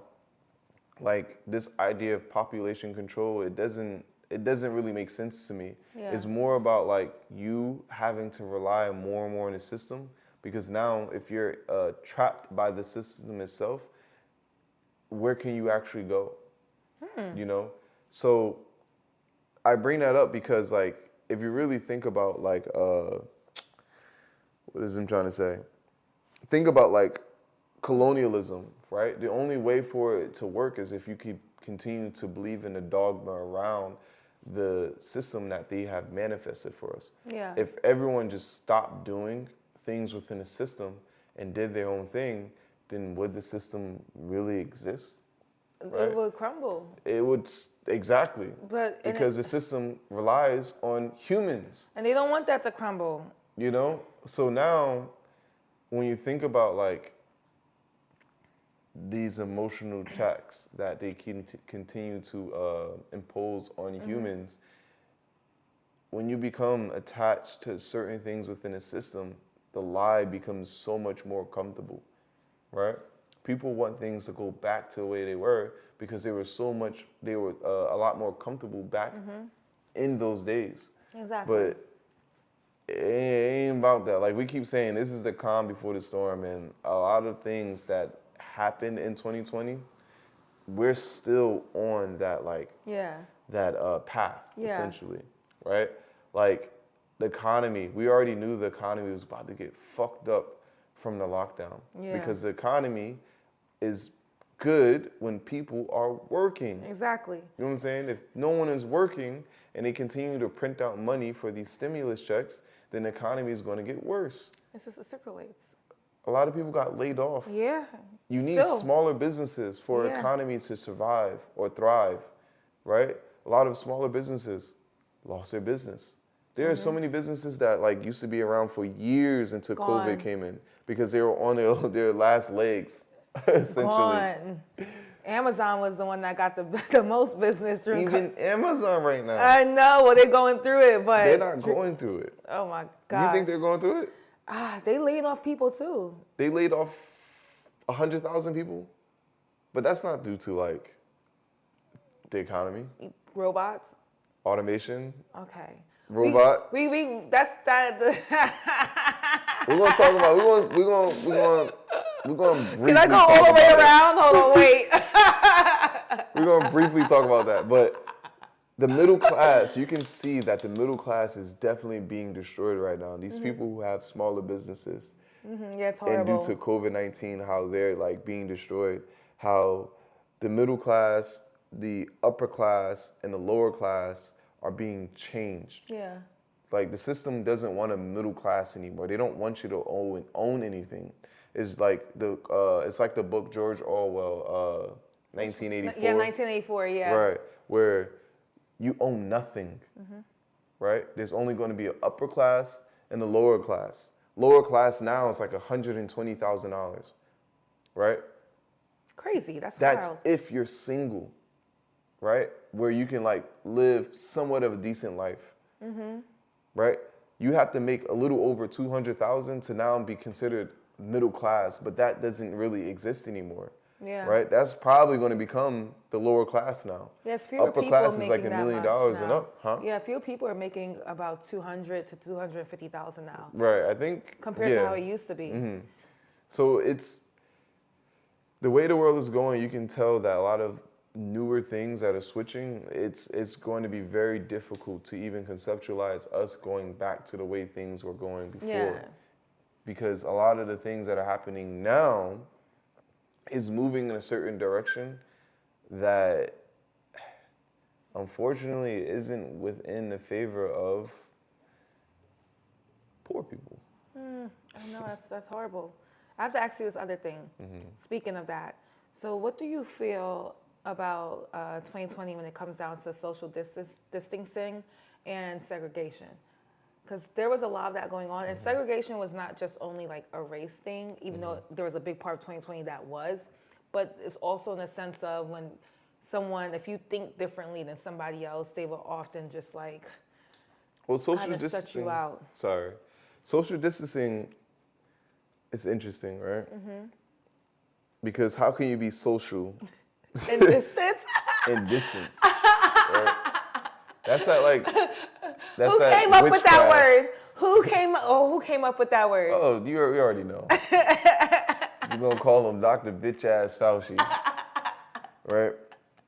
like this idea of population control, it doesn't really make sense to me. It's more about like you having to rely more and more on the system, because now if you're trapped by the system itself, where can you actually go? You know? So I bring that up because like if you really think about like what is I'm trying to say? Think about like colonialism, right? The only way for it to work is if you continue to believe in the dogma around the system that they have manifested for us. If everyone just stopped doing things within the system and did their own thing, then would the system really exist? Right? It would crumble. It would, exactly. Because the system relies on humans. And they don't want that to crumble. You know? So now, when you think about like these emotional checks that they continue to impose on humans, when you become attached to certain things within a system, the lie becomes so much more comfortable, right? People want things to go back to the way they were because they were a lot more comfortable back in those days. Exactly. But it ain't about that. Like we keep saying, this is the calm before the storm, and a lot of things that happened in 2020, we're still on that like that path essentially, right? Like the economy, we already knew the economy was about to get fucked up from the lockdown because the economy is good when people are working. Exactly. You know what I'm saying? If no one is working and they continue to print out money for these stimulus checks, then the economy is going to get worse. It circulates. A lot of people got laid off. Yeah. You need smaller businesses for economies to survive or thrive, right? A lot of smaller businesses lost their business. There are so many businesses that like used to be around for years until COVID came in because they were on their last legs, essentially. Gone. Amazon was the one that got the most business during Even Amazon right now. I know. Well, they're going through it, but they're not going through it. Oh my God. You think they're going through it? They laid off people too. They laid off 100,000 people, but that's not due to like the economy. Robots. Automation. Okay. Robot. We that's that. We're gonna talk about. We're gonna. Can I go all the way around? Hold on, wait. We're gonna briefly talk about that, but the middle class, you can see that the middle class is definitely being destroyed right now. These people who have smaller businesses, yeah, it's horrible. and due to COVID-19, how they're like being destroyed, how the middle class, the upper class, and the lower class are being changed. Yeah. Like the system doesn't want a middle class anymore. They don't want you to own anything. It's like the book George Orwell, 1984. Yeah, 1984. Yeah. Right, where you own nothing. Right. There's only going to be an upper class and a lower class. Lower class now is like $120,000. Right. Crazy. That's wild. If you're single. Right, where you can like live somewhat of a decent life. Right, you have to make a little over 200,000 to now be considered middle class, but that doesn't really exist anymore. Yeah. Right, that's probably going to become the lower class now. Yes, fewer upper people class is making like $1 million and up, huh? Yeah, fewer people are making about 200 to 250,000 now. Right, I think compared to how it used to be. So it's the way the world is going. You can tell that a lot of newer things that are switching, it's going to be very difficult to even conceptualize us going back to the way things were going before. Yeah. Because a lot of the things that are happening now is moving in a certain direction that unfortunately isn't within the favor of poor people. I know, that's horrible. I have to ask you this other thing. Speaking of that, so what do you feel about 2020 when it comes down to social distancing and segregation? Because there was a lot of that going on, and segregation was not just only like a race thing, even though there was a big part of 2020 that was, but it's also in the sense of when someone, if you think differently than somebody else, they will often just like Well, social kind of distancing. shut you out. Sorry, social distancing is interesting, right? Because how can you be social in distance. in distance? Right? That's not like. That's Who that came up with that witchcraft. word? Who came up with that word? Oh, you already know. You're gonna call him Dr. Bitch Ass Fauci, right?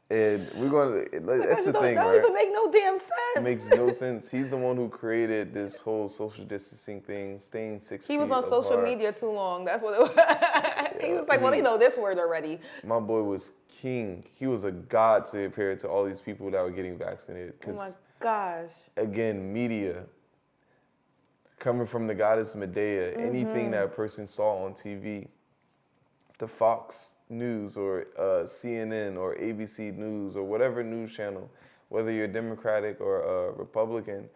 And we're gonna. That's the thing, that don't right? even make no damn sense. It makes no sense. He's the one who created this whole social distancing thing, staying 6 feet He was on social apart. media too long. That's what it was. He was like, well, they know this word already. My boy was king. He was a god to compare to all these people that were getting vaccinated. Oh my 'Cause gosh. again, media, coming from the goddess Medea, anything that a person saw on TV, the Fox News or CNN or ABC News or whatever news channel, whether you're Democratic or Republican,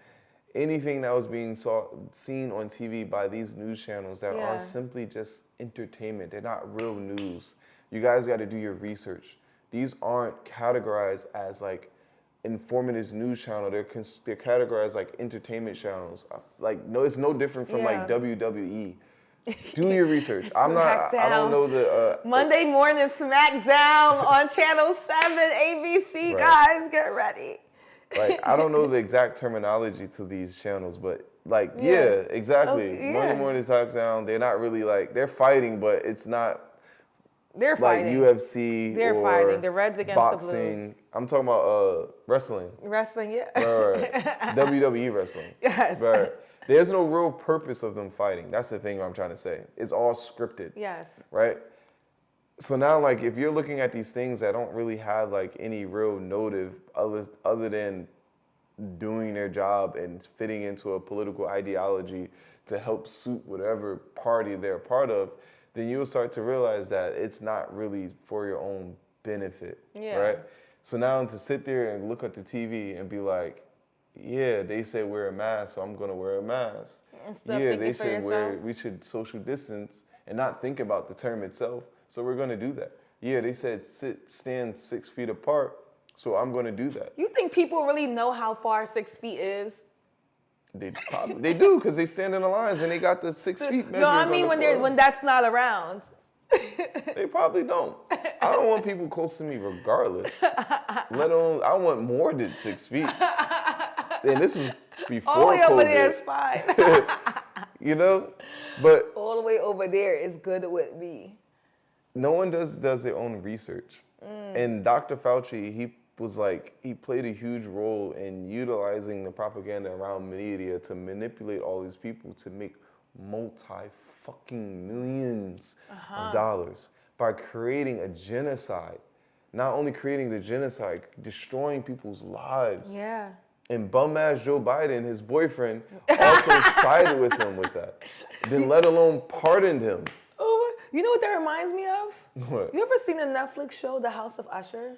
anything that was being seen on TV by these news channels that Yeah. are simply just entertainment. They're not real news. You guys got to do your research. These aren't categorized as like informative news channel. They're categorized like entertainment channels. Like no, it's no different from like Yeah. WWE. Do your research. I don't know the. Monday morning SmackDown on Channel 7, ABC. Right. Guys, get ready. Like I don't know the exact terminology to these channels, but like Yeah. exactly. Okay, Monday yeah. morning touchdown. They're not really like they're fighting, but it's not They're like fighting. UFC. They're or fighting. The Reds against the boxing. Blues. I'm talking about wrestling. Wrestling, yeah. Right. WWE wrestling. Yes. Right. There's no real purpose of them fighting. That's the thing I'm trying to say. It's all scripted. Yes. Right? So now, like, if you're looking at these things that don't really have, like, any real motive other than doing their job and fitting into a political ideology to help suit whatever party they're a part of, then you'll start to realize that it's not really for your own benefit, Yeah. right? So now to sit there and look at the TV and be like, yeah, they say wear a mask, so I'm gonna wear a mask. Instead of Yeah, thinking they for said yourself. we should social distance and not think about the term itself, so we're gonna do that. Yeah, they said stand 6 feet apart, so I'm gonna do that. You think people really know how far 6 feet is? They do, because they stand in the lines and they got the 6 feet measures. No, I on mean the floor. when that's not around. They probably don't. I don't want people close to me regardless. Let alone, I want more than 6 feet. And this was before All the way COVID. over there is fine. You know? But All the way over there is good with me. no one does their own research. And Dr. Fauci, he played a huge role in utilizing the propaganda around media to manipulate all these people to make multi-fucking millions of dollars by creating a genocide. Not only creating the genocide, destroying people's lives. Yeah. And bum-ass Joe Biden, his boyfriend, also sided with him with that. Then let alone pardoned him. Oh, you know what that reminds me of? What? You ever seen the Netflix show The House of Usher?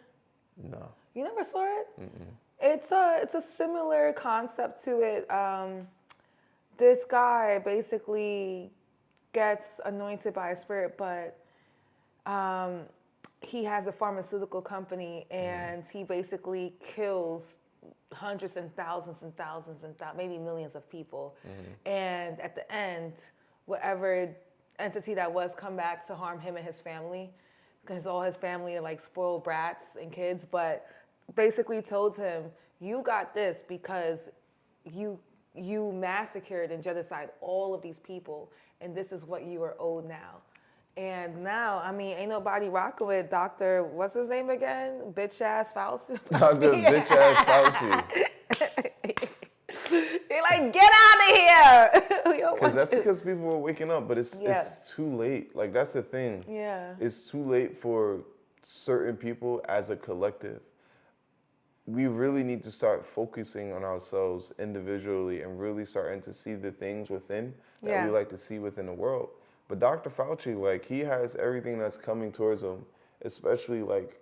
No. You never saw it? It's a similar concept to it. This guy basically gets anointed by a spirit, but he has a pharmaceutical company, and he basically kills hundreds and thousands and thousands and maybe millions of people. And at the end, whatever entity that was come back to harm him and his family, because all his family are like spoiled brats and kids, but basically told him, you got this because you massacred and genocide all of these people, and this is what you are owed now. And now, I mean, ain't nobody rocking with Dr. What's his name again? Bitch ass Fauci. Dr. Bitch ass Fauci. They're like, get out of here. We don't Because want that's you. because people are waking up, but it's Yeah. too late. Like, that's the thing. Yeah. It's too late for certain people as a collective. We really need to start focusing on ourselves individually and really starting to see the things within that Yeah. we like to see within the world. But Dr. Fauci, like, he has everything that's coming towards him, especially, like,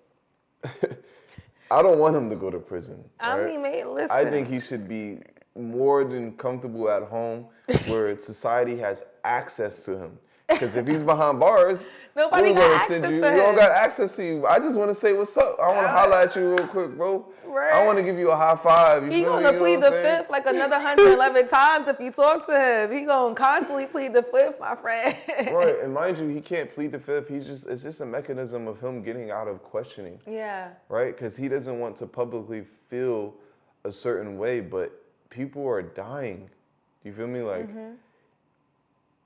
I don't want him to go to prison. I right? mean, mate, listen. I think he should be more than comfortable at home where society has access to him. Because if he's behind bars, Nobody we're got gonna access send to you. him. We don't got access to you. I just want to say what's up. I want to holler at you real quick, bro. Right. I want to give you a high five. You He feel me? gonna You know plead what the I'm saying? fifth like another 111 times if you talk to him. He gonna constantly plead the fifth, my friend. Right, and mind you, he can't plead the fifth. It's just a mechanism of him getting out of questioning. Yeah. Right? Because he doesn't want to publicly feel a certain way, but people are dying. You feel me? Like,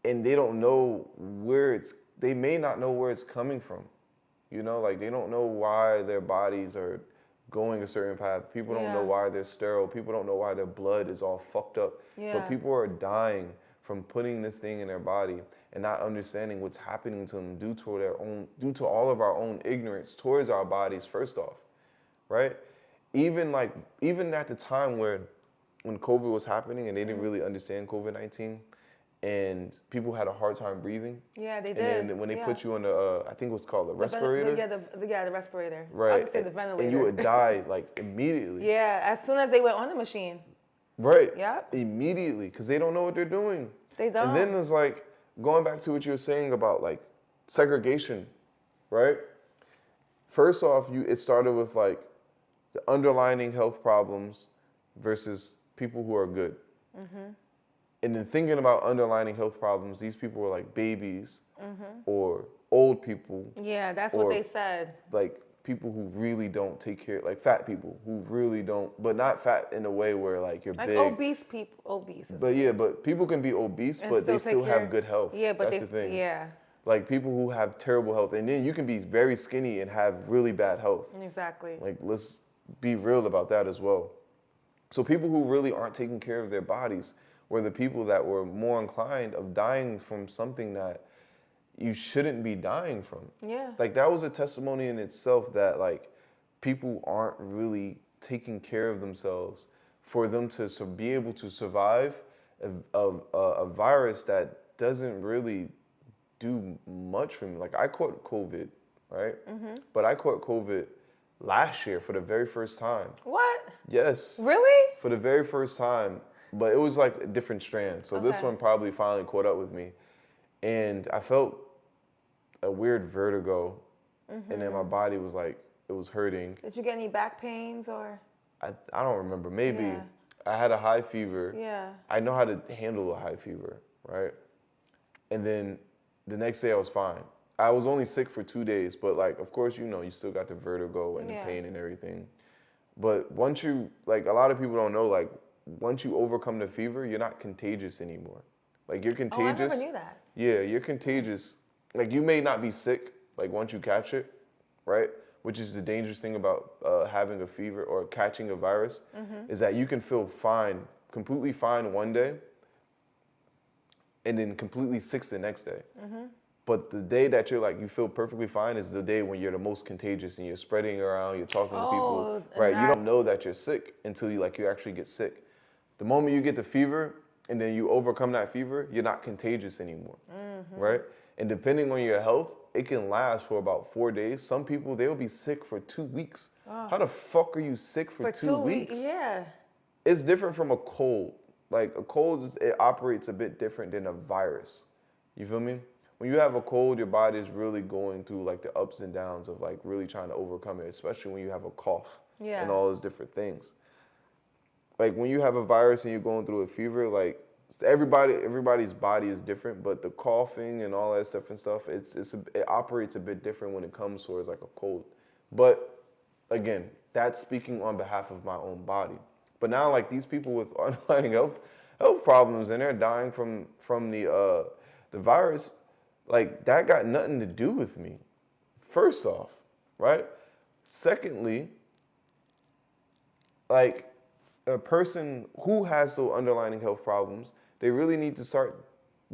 and they don't know they may not know where it's coming from. You know, like they don't know why their bodies are going a certain path. People don't know Yeah. why they're sterile. People don't know why their blood is all fucked up. Yeah. But people are dying from putting this thing in their body and not understanding what's happening to them due to all of our own ignorance towards our bodies first off. Right? Even at the time when COVID was happening and they didn't really understand COVID-19 and people had a hard time breathing. Yeah, they And did. then when they Yeah. put you on the, I think it was called the respirator. The respirator. Right. I'll just say the ventilator. And you would die like immediately. Yeah, as soon as they went on the machine. Right. Yep. Immediately, because they don't know what they're doing. They don't. And then there's like, going back to what you were saying about like segregation, right? First off, it started with like the underlying health problems versus people who are good. And then thinking about underlying health problems, these people were like babies or old people, Yeah, that's what Or- they said. like people who really don't take care, like fat people who really don't, but not fat in a way where like you're Like big. obese people, obese. But yeah, but people can be obese, and but they take still care- have good health. Yeah, but that's the thing. yeah, Like people who have terrible health, and then you can be very skinny and have really bad health. exactly. Like let's be real about that as well. So people who really aren't taking care of their bodies were the people that were more inclined of dying from something that you shouldn't be dying from. Yeah. Like that was a testimony in itself that like people aren't really taking care of themselves for them to be able to survive a virus that doesn't really do much for me. Like I caught COVID, right? But I caught COVID last year for the very first time. What? Yes. Really? For the very first time, but it was like a different strand. So this Okay. one probably finally caught up with me. And I felt a weird vertigo. And then my body was like, it was hurting. Did you get any back pains or? I don't remember. Maybe Yeah. I had a high fever. Yeah. I know how to handle a high fever, right? And then the next day I was fine. I was only sick for 2 days, but like, of course, you know, you still got the vertigo and Yeah. the pain and everything. But once you, like, a lot of people don't know, like, once you overcome the fever, you're not contagious anymore. Like, you're Oh, I contagious. never knew that. Yeah, you're contagious. Like, you may not be sick, like, once you catch it, right? Which is the dangerous thing about having a fever or catching a virus, is that you can feel fine, completely fine one day, and then completely sick the next day. But the day that you're like, you feel perfectly fine is the day when you're the most contagious and you're spreading around, you're talking to people, right? You don't know that you're sick until you actually get sick. The moment you get the fever and then you overcome that fever, you're not contagious anymore, right? And depending on your health, it can last for about 4 days. Some people, they'll be sick for 2 weeks. How the fuck are you sick for 2 weeks? Yeah. It's different from a cold. Like a cold, it operates a bit different than a virus. You feel me? When you have a cold, your body is really going through like the ups and downs of like really trying to overcome it, especially when you have a cough and all those different things. Like when you have a virus and you're going through a fever, like everybody's body is different, but the coughing and all that stuff it operates a bit different when it comes towards like a cold. But again, that's speaking on behalf of my own body. But now like these people with underlying health problems and they're dying from the virus, Like, that got nothing to do with me, first off, right? Secondly, like, a person who has those underlying health problems, they really need to start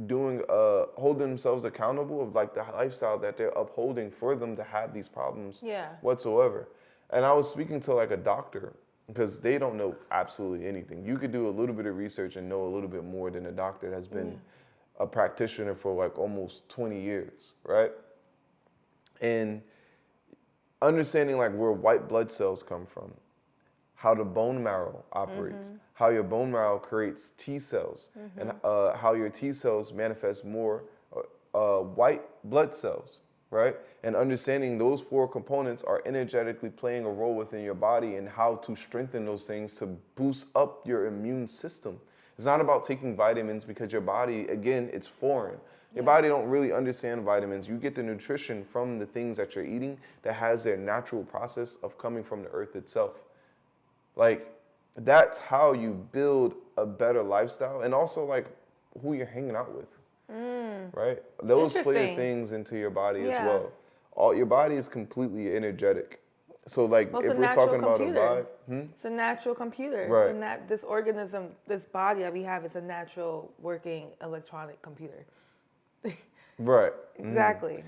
doing, holding themselves accountable of like the lifestyle that they're upholding for them to have these problems whatsoever. And I was speaking to like a doctor, because they don't know absolutely anything. You could do a little bit of research and know a little bit more than a doctor that's been a practitioner for like almost 20 years, right? And understanding like where white blood cells come from, how the bone marrow operates, how your bone marrow creates T cells, and how your T cells manifest more white blood cells, right? And understanding those 4 components are energetically playing a role within your body and how to strengthen those things to boost up your immune system. It's not about taking vitamins because your body, again, it's foreign. Your body don't really understand vitamins. You get the nutrition from the things that you're eating that has their natural process of coming from the earth itself. Like, that's how you build a better lifestyle, and also like who you're hanging out with, right? Those play things into your body as well. All your body is completely energetic. So like, if we're talking about a vibe, it's a natural computer. Right. It's this organism, this body that we have is a natural working electronic computer. right? Exactly.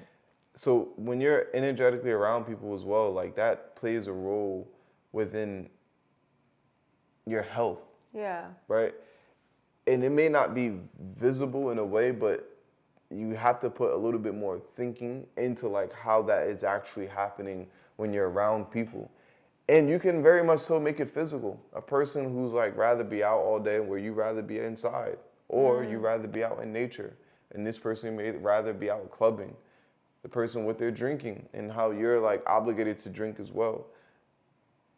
So when you're energetically around people as well, like that plays a role within your health. Yeah. Right? And it may not be visible in a way, but you have to put a little bit more thinking into like how that is actually happening when you're around people. And you can very much so make it physical. A person who's like rather be out all day where you rather be inside, or you rather be out in nature. And this person may rather be out clubbing. The person with their drinking and how you're like obligated to drink as well.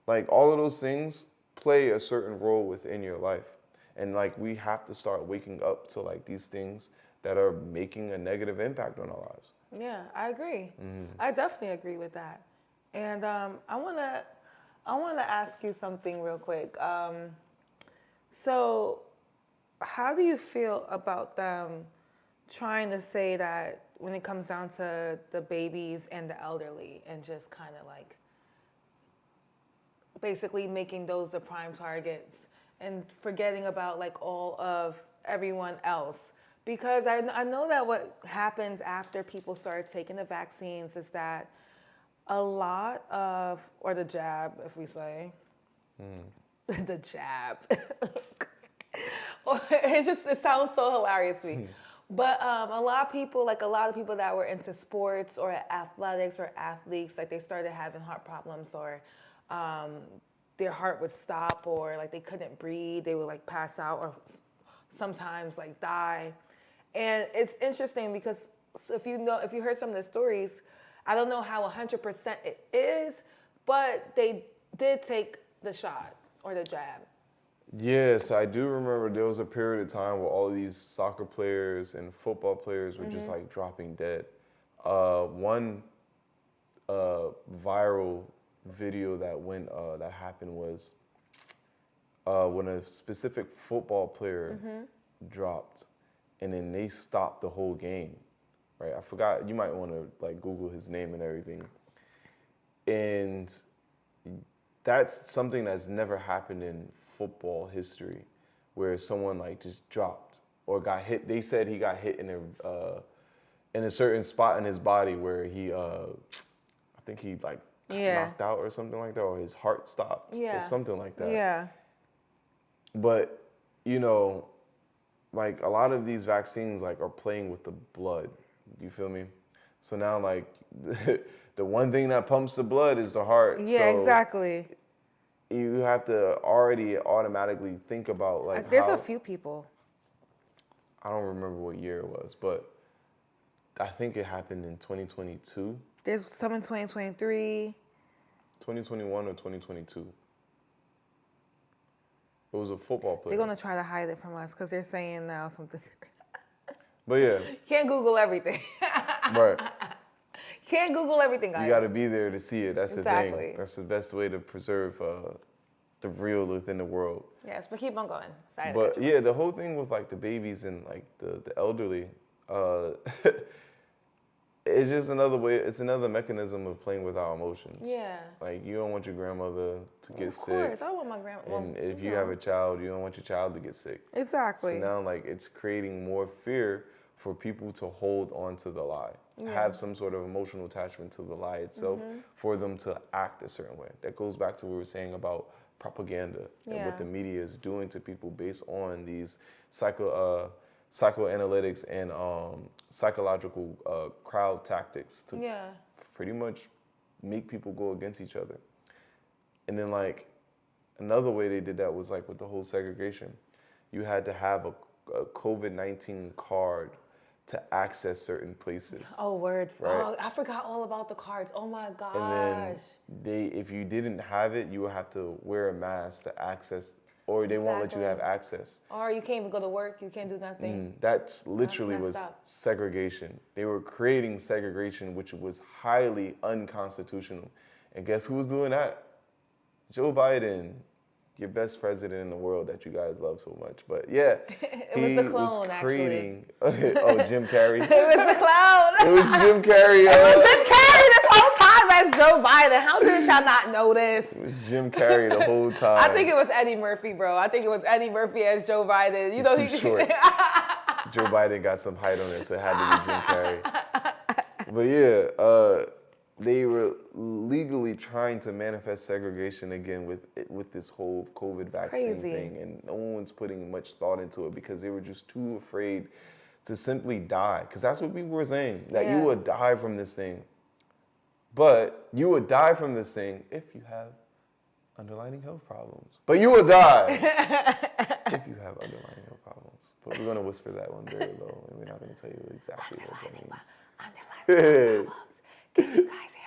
Like all of those things play a certain role within your life. And like we have to start waking up to like these things that are making a negative impact on our lives. Yeah, I agree. I definitely agree with that. And I wanna ask you something real quick. So how do you feel about them trying to say that when it comes down to the babies and the elderly, and just kind of like basically making those the prime targets and forgetting about like all of everyone else? Because I know that what happens after people start taking the vaccines is that a lot of, or the jab, if we say, the jab. It sounds so hilarious to me. But a lot of people that were into sports or athletics or athletes, like they started having heart problems, or their heart would stop, or like they couldn't breathe, they would like pass out, or sometimes like die. And it's interesting because if you heard some of the stories, I don't know how 100% it is, but they did take the shot or the jab. Yes, I do remember there was a period of time where all of these soccer players and football players were just like dropping dead. One viral video that happened was when a specific football player dropped, and then they stopped the whole game. Right, I forgot. You might want to like Google his name and everything. And that's something that's never happened in football history, where someone like just dropped or got hit. They said he got hit in a certain spot in his body where he, I think he like got knocked out or something like that, or his heart stopped or something like that. Yeah. But you know, like a lot of these vaccines like are playing with the blood. You feel me? So now like the one thing that pumps the blood is the heart. Yeah, so exactly. You have to already automatically think about like There's a few people. I don't remember what year it was, but I think it happened in 2022. There's some in 2023. 2021 or 2022. It was a football player. They're going to try to hide it from us because they're saying now something. But yeah. Can't Google everything. Right. Can't Google everything, guys. You got to be there to see it. That's Exactly. the thing. That's the best way to preserve the real within the world. Yes, but keep on going. Sorry. But yeah, the whole thing with like the babies and like the elderly, it's just another way. It's another mechanism of playing with our emotions. Yeah. Like, you don't want your grandmother to get sick. Of course, I want my grandma. And if you have a child, you don't want your child to get sick. Exactly. So now, like, it's creating more fear for people to hold on to the lie, have some sort of emotional attachment to the lie itself, for them to act a certain way. That goes back to what we were saying about propaganda and what the media is doing to people based on these psychoanalytics and psychological crowd tactics to pretty much make people go against each other. And then, like, another way they did that was like with the whole segregation. You had to have a COVID-19 card to access certain places. Oh, word. Right? Oh, I forgot all about the cards. Oh my gosh. And then if you didn't have it, you would have to wear a mask to access, or they won't let you have access. Or you can't even go to work. You can't do nothing. That literally was up. segregation. They were creating segregation, which was highly unconstitutional. And guess who was doing that? Joe Biden, your best president in the world that you guys love so much. But yeah, it was the clone, creating, oh, Jim Carrey. It was the clown. It was Jim Carrey. It was Jim Carrey this whole time as Joe Biden. How did y'all not know this? It was Jim Carrey the whole time. I think it was Eddie Murphy, bro. I think it was Eddie Murphy as Joe Biden. You know, He's too short. Joe Biden got some height on it, so it had to be Jim Carrey. But yeah, they were legally trying to manifest segregation again with this whole COVID vaccine thing, and no one's putting much thought into it because they were just too afraid to simply die. Because that's what people were saying, that you would die from this thing. But you would die from this thing if you have underlying health problems. But you would die if you have underlying health problems. But we're going to whisper that one very low, and we're not going to tell you exactly what that means. Underlying problems. Can you guys hear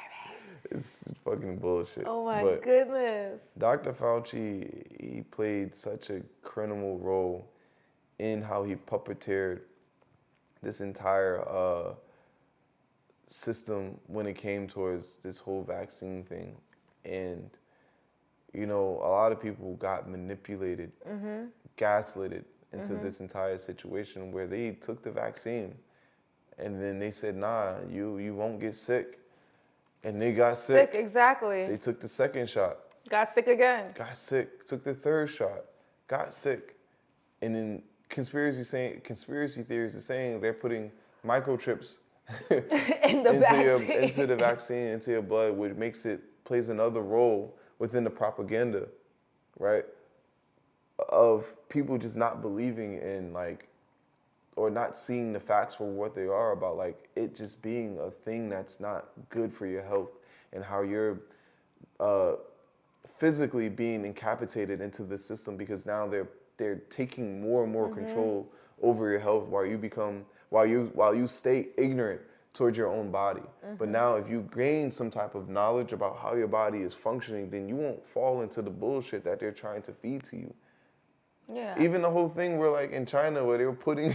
me? It's fucking bullshit. Oh my But goodness. Dr. Fauci, he played such a criminal role in how he puppeteered this entire system when it came towards this whole vaccine thing. And, you know, a lot of people got manipulated, gaslighted into this entire situation where they took the vaccine and then they said, nah, you won't get sick. And they got sick. Exactly. They took the second shot. Got sick again. Got sick. Took the third shot. Got sick. And then conspiracy theories are saying they're putting microchips into the vaccine, into your blood, which plays another role within the propaganda, right? Of people just not believing in, like, or not seeing the facts for what they are about, like, it just being a thing that's not good for your health and how you're physically being incapacitated into the system, because now they're taking more and more control over your health while you stay ignorant towards your own body. But now if you gain some type of knowledge about how your body is functioning, then you won't fall into the bullshit that they're trying to feed to you. Yeah. Even the whole thing where, like, in China, where they were putting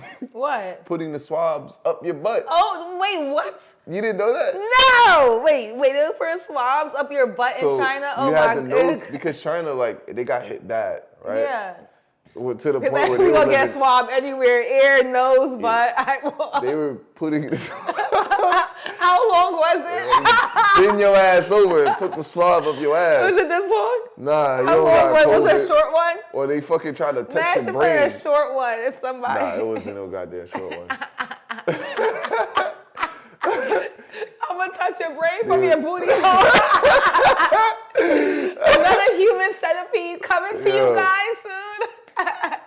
putting the swabs up your butt. Oh, wait, what? You didn't know that? No! Wait, they were putting swabs up your butt in China? Oh, my goodness. Because China, like, they got hit bad, right? Yeah. To the point where they were were gonna get swabbed anywhere, ear, nose, butt. They were putting How long was it? bend your ass over and put the swab up your ass. Was it this long? Nah, you How don't long got was COVID. it a short one? Or they fucking try to touch Imagine your brain. a short one. It's somebody. Nah, it wasn't no goddamn short one. I'm gonna touch your brain from your booty hole. Another human centipede coming to you guys soon.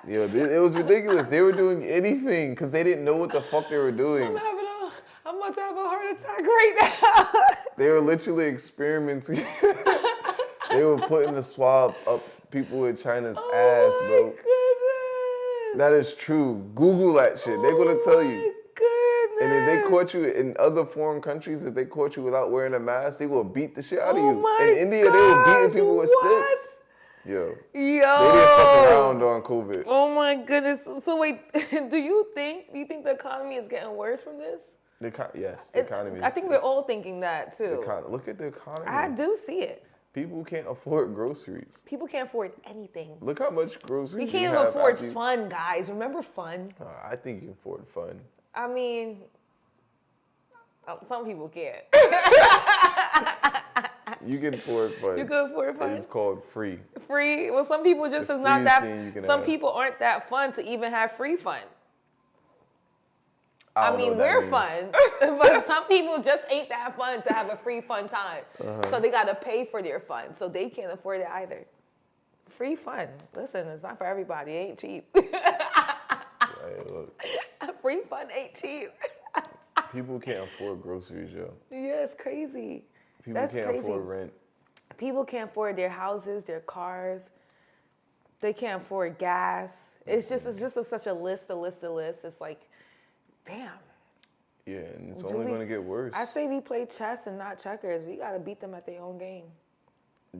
Yo, it was ridiculous. They were doing anything because they didn't know what the fuck they were doing. I'm about to have a heart attack right now. They were literally experimenting. They were putting the swab up people in China's ass, bro. Oh my goodness. That is true. Google that shit. They're gonna tell you. Goodness. And if they caught you in other foreign countries, if they caught you without wearing a mask, they will beat the shit out of you. In India, they were beating people with sticks. Yo. They didn't fuck around on COVID. Oh my goodness. So wait, do you think the economy is getting worse from this? Yes, the economy. I think we're all thinking that too. Look at the economy. I do see it. People can't afford groceries. People can't afford anything. Look how much groceries we can't even afford fun, guys. Remember fun? I think you can afford fun. I mean, Some people can't. You can afford fun. You can afford fun. It's called free. Free. Well, some people just The is not freest that. thing you can Some have. people aren't that fun to even have free fun. I I don't know mean, what that we're means. fun, but some people just ain't that fun to have a free fun time. Uh-huh. So they got to pay for their fun, so they can't afford it either. Free fun. Listen, it's not for everybody. It ain't cheap. Right, look, Free fun ain't cheap. people can't afford groceries, yo. Yeah, it's crazy. People That's can't crazy. afford rent. People can't afford their houses, their cars. They can't afford gas. It's just such a list. It's like, damn. Yeah, and it's Do only we- going to get worse. I say we play chess and not checkers. We gotta beat them at their own game.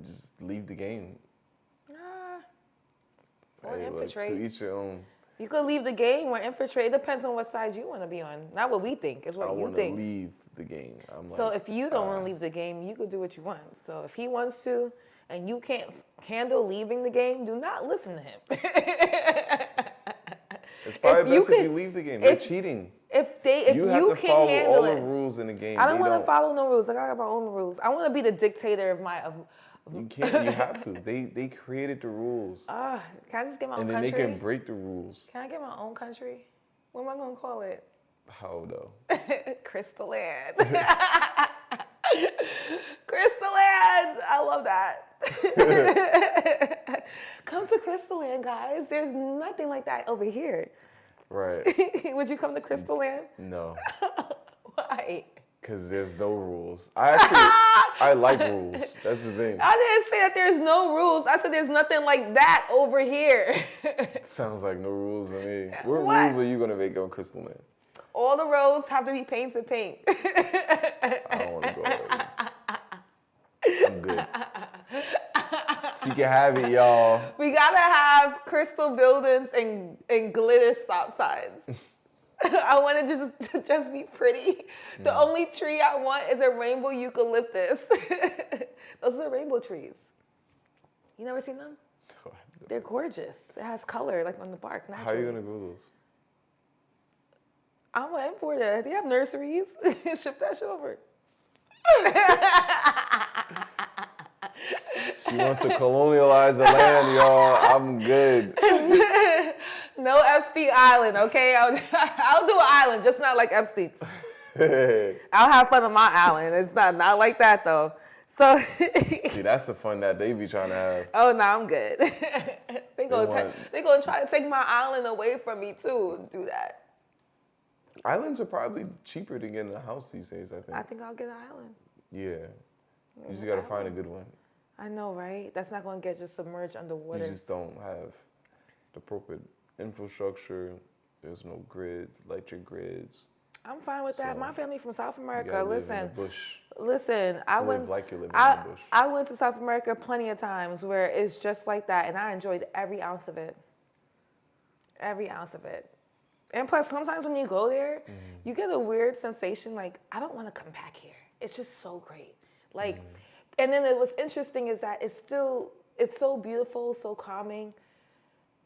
Just leave the game. Or Hey, look, infiltrate. to each your own. You could leave the game or infiltrate. It depends on what side you want to be on. Not what we think. It's I what you want to think. leave the game. I'm So like, if you don't want to leave the game, you could do what you want. So if he wants to, and you can't handle leaving the game, do not listen to him. it's probably you best if can- you leave the game. They're if- cheating. If You have to can't follow handle all it, the rules in the game. I don't They want to follow no rules. I got my own rules. I want to be the dictator of my. You can't. You have to. They created the rules, Can I just get my own and then country? they can break the rules. Can I get my own country? What am I gonna call it? How though? Crystal Land. Crystal Land. I love that. Come to Crystal Land, guys. There's nothing like that over here. Right. Would you come to Crystal Land? No, Why? because there's no rules. I like rules. That's the thing. I didn't say that there's no rules. I said there's nothing like that over here. Sounds like no rules to me. What What? rules are you gonna make on Crystal Land? All the roads have to be painted pink. I don't want to go there. I'm good. She can have it, y'all. We gotta have crystal buildings and glitter stop signs. I want it to just be pretty. The only tree I want is a rainbow eucalyptus. Those are rainbow trees. You never seen them? They're gorgeous. It has color like on the bark. How are Naturally. you gonna grow those? I'm gonna import it. They have nurseries. Ship that shit over. She wants to colonialize the land, y'all. I'm good. No Epstein Island, okay? I'll do an island, just not like Epstein. I'll have fun on my island. It's not like that though. So See, that's the fun that they be trying to have. oh no, I'm good. They gonna try to take my island away from me too. Do that. Islands are probably cheaper to get in a house these days, I think. I think I'll get an island. Yeah. You just gotta find a good one. I know, right? That's not gonna get just submerged underwater. You just don't have the appropriate infrastructure. There's no grid, electric grids. I'm fine with that. So, My family from South You America. gotta live in Listen, the bush. listen. I Live went. like you're living I, in the bush. I went to South America plenty of times where it's just like that, and I enjoyed every ounce of it. Every ounce of it. And plus, sometimes when you go there, you get a weird sensation like, I don't want to come back here. It's just so great. Like, and then what's interesting is that it's so beautiful, so calming,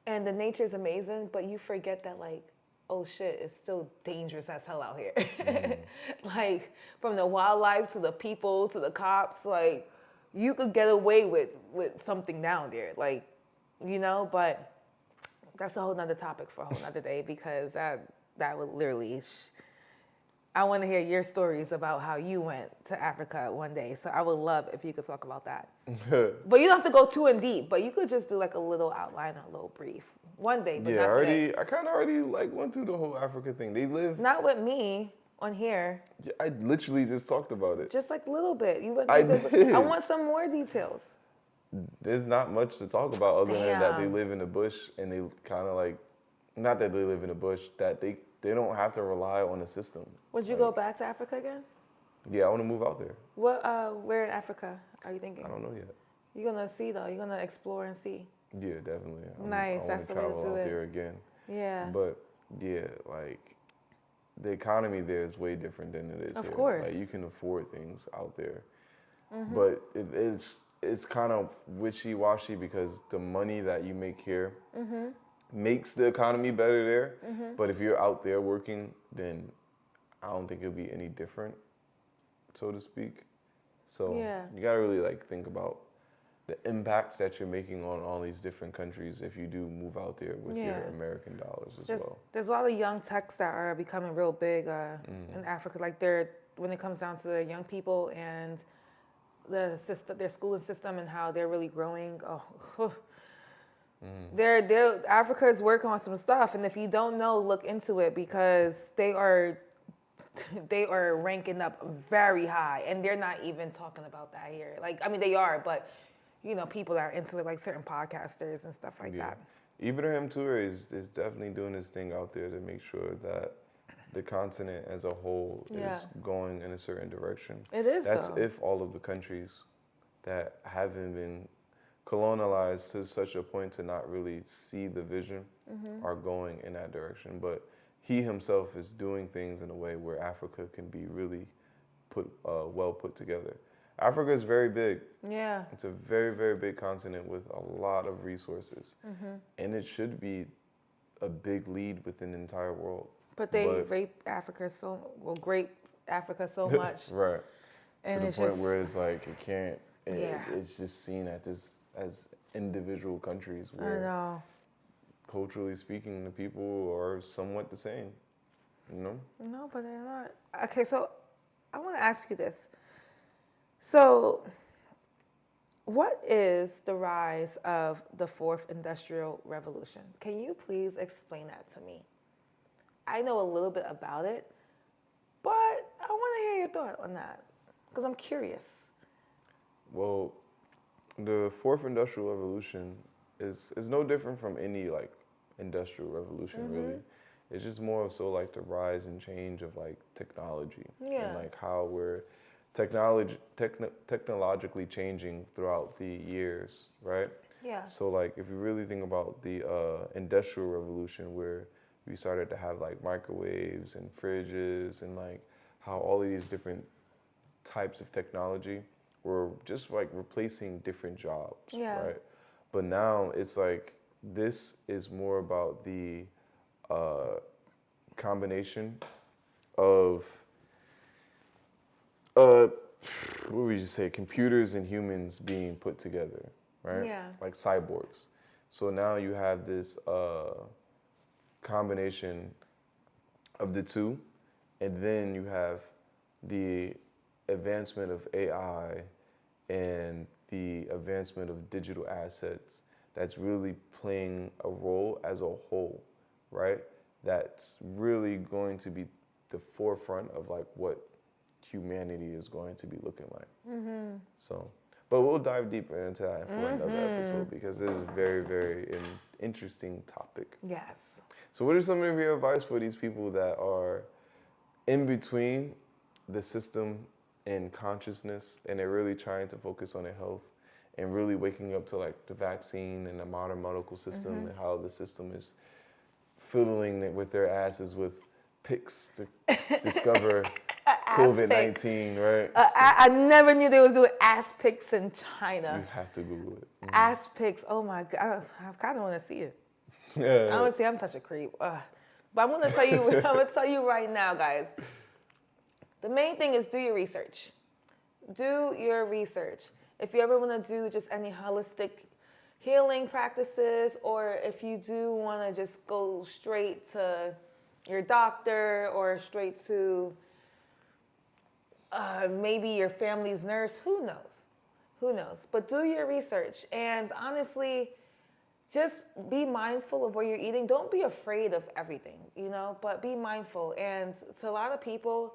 and the nature is amazing, but you forget that, like, oh shit, it's still dangerous as hell out here. Like, from the wildlife to the people to the cops, like, you could get away with something down there, like, you know, but that's a whole nother topic for a whole nother day because that would literally, I want to hear your stories about how you went to Africa one day. So I would love if you could talk about that. But you don't have to go too in deep, but you could just do like a little outline, a little brief. One day, but Yeah, not today. I kind of already like went through the whole Africa thing. They live. Not with me on here, I literally just talked about it. just like a little bit. You went I through did. I want some more details. There's not much to talk about other than that they Damn. live in the bush and they kind of like, not that they live in the bush, that they don't have to rely on the system. Would you go back to Africa again? Yeah, I want to move out there. Where in Africa are you thinking? I don't know yet. You're gonna see though. You're gonna explore and see. Yeah, definitely. Nice, I that's the want way to to travel do out it. there again. Yeah. But yeah, like the economy there is way different than it is Of here. course. Like you can afford things out there, but it's kind of wishy-washy because the money that you make here makes the economy better there. But if you're out there working, then I don't think it'll be any different. so to speak. So Yeah. you gotta really like think about the impact that you're making on all these different countries if you do move out there with your Yeah. American dollars as There's, well. there's a lot of young techs that are becoming real big in Africa. Like when it comes down to the young people and the system, their schooling system, and how they're really growing. Oh, Africa is working on some stuff, and if you don't know, look into it because they are ranking up very high, and they're not even talking about that here. Like, I mean, they are, but people that are into it, like certain podcasters and stuff like that. Ibrahim Toure is definitely doing his thing out there to make sure that the continent as a whole is going in a certain direction. It is, That's though. if all of the countries that haven't been colonialized to such a point to not really see the vision are going in that direction. But he himself is doing things in a way where Africa can be really well put together. Africa is very big. Yeah. It's a very, very big continent with a lot of resources. And it should be a big lead within the entire world. But they rape Africa grape Africa so much. Right. And to the it's point just, where it's like it can't, Yeah. it's just seen as individual countries I where know. culturally speaking, the people are somewhat the same, you know? No, but they're not. Okay, so I want to ask you this. So, what is the rise of the fourth industrial revolution? Can you please explain that to me? I know a little bit about it, but I want to hear your thought on that because I'm curious. Well, the fourth industrial revolution is no different from any like industrial revolution really. It's just more of so like the rise and change of like technology and like how we're technologically changing throughout the years, right? Yeah. So like if you really think about the industrial revolution where we started to have like microwaves and fridges and like how all of these different types of technology were just like replacing different jobs, right? But now it's like this is more about the combination of what would you say, computers and humans being put together, right? Yeah. Like cyborgs. So now you have this combination of the two, and then you have the advancement of AI and the advancement of digital assets that's really playing a role as a whole, right? That's really going to be the forefront of like what humanity is going to be looking like. So, but we'll dive deeper into that for another episode because it is very, very an interesting topic. Yes. So what are some of your advice for these people that are in between the system and consciousness and they're really trying to focus on their health and really waking up to like the vaccine and the modern medical system and how the system is fiddling it with their asses with picks to discover COVID-19, right? I never knew they was doing ass pics in China. You have to Google it. Ass pics. Oh my God. I kind of want to see it. Yeah. Honestly, I'm such a creep. But I'm gonna tell you. I'm gonna tell you right now, guys. The main thing is do your research. Do your research. If you ever want to do just any holistic healing practices, or if you do want to just go straight to your doctor or straight to maybe your family's nurse, who knows? Who knows? But do your research. And honestly, just be mindful of what you're eating. Don't be afraid of everything, but be mindful. And to a lot of people,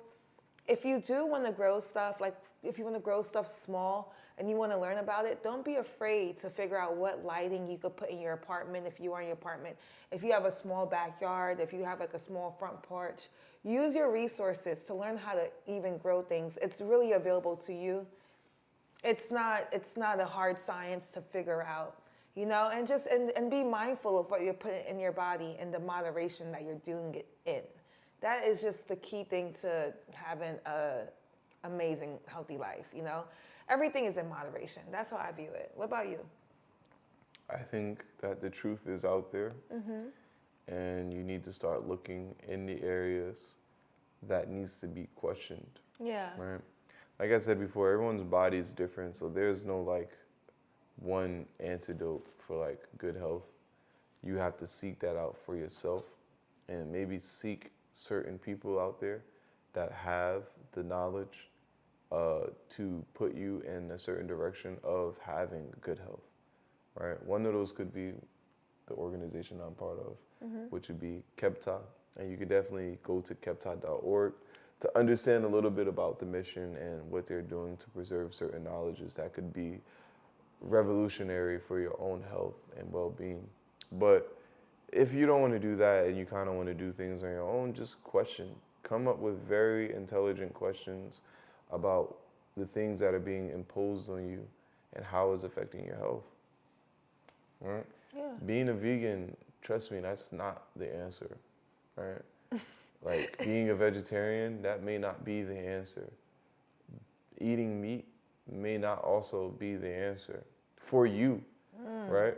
if you do want to grow stuff, like if you want to grow stuff small and you want to learn about it, don't be afraid to figure out what lighting you could put in your apartment if you are in your apartment. If you have a small backyard, if you have like a small front porch, use your resources to learn how to even grow things. It's really available to you. It's not a hard science to figure out, and just and be mindful of what you're putting in your body and the moderation that you're doing it in. That is just the key thing to having a amazing, healthy life, Everything is in moderation. That's how I view it. What about you? I think that the truth is out there, and you need to start looking in the areas that needs to be questioned. Yeah. Right. like I said before, everyone's body is different, so there's no like one antidote for like good health. You have to seek that out for yourself, and maybe seek certain people out there that have the knowledge to put you in a certain direction of having good health, right? One of those could be the organization I'm part of, which would be KEPTA, and you could definitely go to kepta.org to understand a little bit about the mission and what they're doing to preserve certain knowledges that could be revolutionary for your own health and well-being. But if you don't want to do that and you kind of want to do things on your own, just question. Come up with very intelligent questions about the things that are being imposed on you and how it's affecting your health. Right? Yeah. Being a vegan, trust me, that's not the answer. Right? Like being a vegetarian, that may not be the answer. Eating meat may not also be the answer for you, right?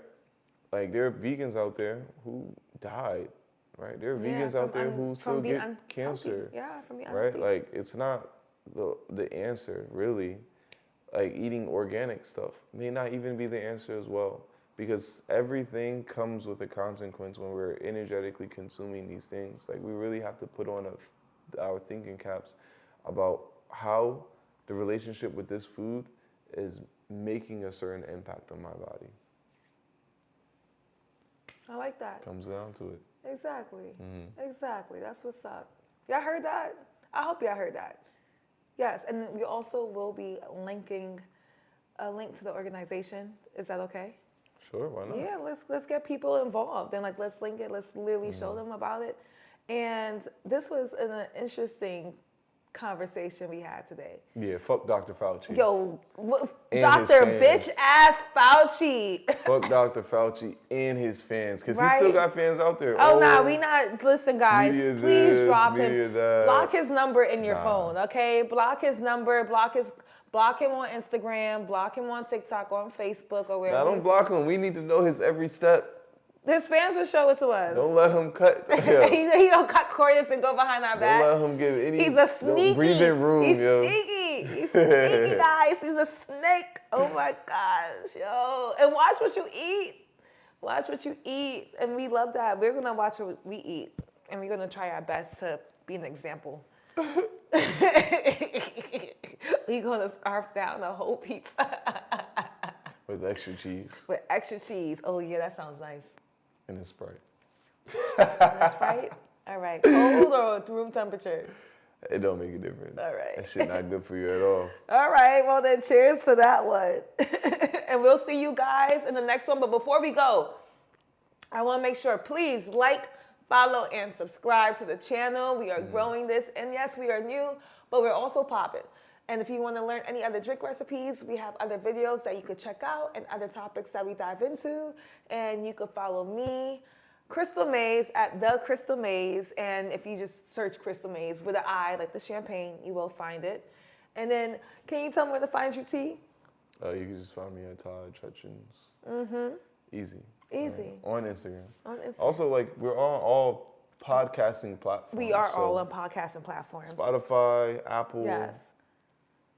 Like there are vegans out there who died, right? There are vegans out there who still get cancer, yeah, from being right? unhealthy. Like it's not the answer really. Like eating organic stuff may not even be the answer as well, because everything comes with a consequence when we're energetically consuming these things. Like we really have to put on our thinking caps about how the relationship with this food is making a certain impact on my body. I like that. Comes down to it. Exactly. Exactly. That's what's up. Y'all heard that? I hope y'all heard that. Yes, and we also will be linking a link to the organization. Is that okay? Sure, why not? Yeah, let's get people involved and like let's link it. Let's literally show them about it. And this was an interesting conversation we had today. Yeah, fuck Dr. Fauci. Yo, And Dr. his Bitch fans. Ass Fauci. Fuck Dr. Fauci and his fans, because he Right. still got fans out there. Oh, nah, we not. Listen, guys, media please this, drop media him. that. Block his number in your phone, okay? Block his number. Block him on Instagram. Block him on TikTok, on Facebook, or wherever. Now don't block him. We need to know his every step. His fans will show it to us. Don't let him cut. Yeah. he don't cut corners and go behind our back. Don't let him give any. He's a sneaky. Don't breathe in room, He's yo. sneaky. He's sneaky, guys. He's a snake. Oh my gosh, yo! And watch what you eat. Watch what you eat, and we love that. We're gonna watch what we eat, and we're gonna try our best to be an example. We're gonna scarf down the whole pizza With extra cheese with extra cheese. Oh yeah, that sounds nice. and a Sprite. That's right. All right, cold or room temperature? It don't make a difference. All right. That shit not good for you at all. All right, well then cheers to that one. And we'll see you guys in the next one. But before we go, I want to make sure, please like, follow, and subscribe to the channel. We are growing this. And yes, we are new, but we're also popping. And if you want to learn any other drink recipes, we have other videos that you could check out and other topics that we dive into. And you could follow me, Cristal Maze, at the Cristal Maze. And if you just search Cristal Maze with an I, like the champagne, you will find it. And then, can you tell me where to find your tea? You can just find me at Todd Hutchins. Easy. Easy. On Instagram. On Instagram. Also, like, we're on all podcasting platforms. We are so all on podcasting platforms. Spotify, Apple, Yes.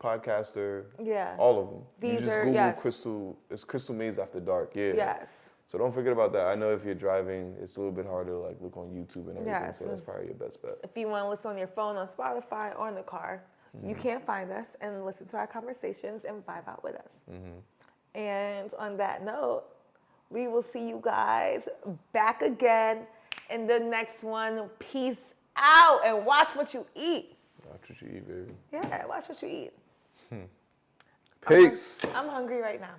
Podcaster. Yeah. All of them. You These just are- Google yes. Cristal. It's Cristal Maze After Dark. Yeah. Yes. So don't forget about that. I know if you're driving, it's a little bit harder to like look on YouTube and everything. Yes. So that's probably your best bet. If you want to listen on your phone, on Spotify, or in the car, you can find us and listen to our conversations and vibe out with us. And on that note, we will see you guys back again in the next one. Peace out and watch what you eat. Watch what you eat, baby. Yeah, watch what you eat. Peace. I'm hungry right now.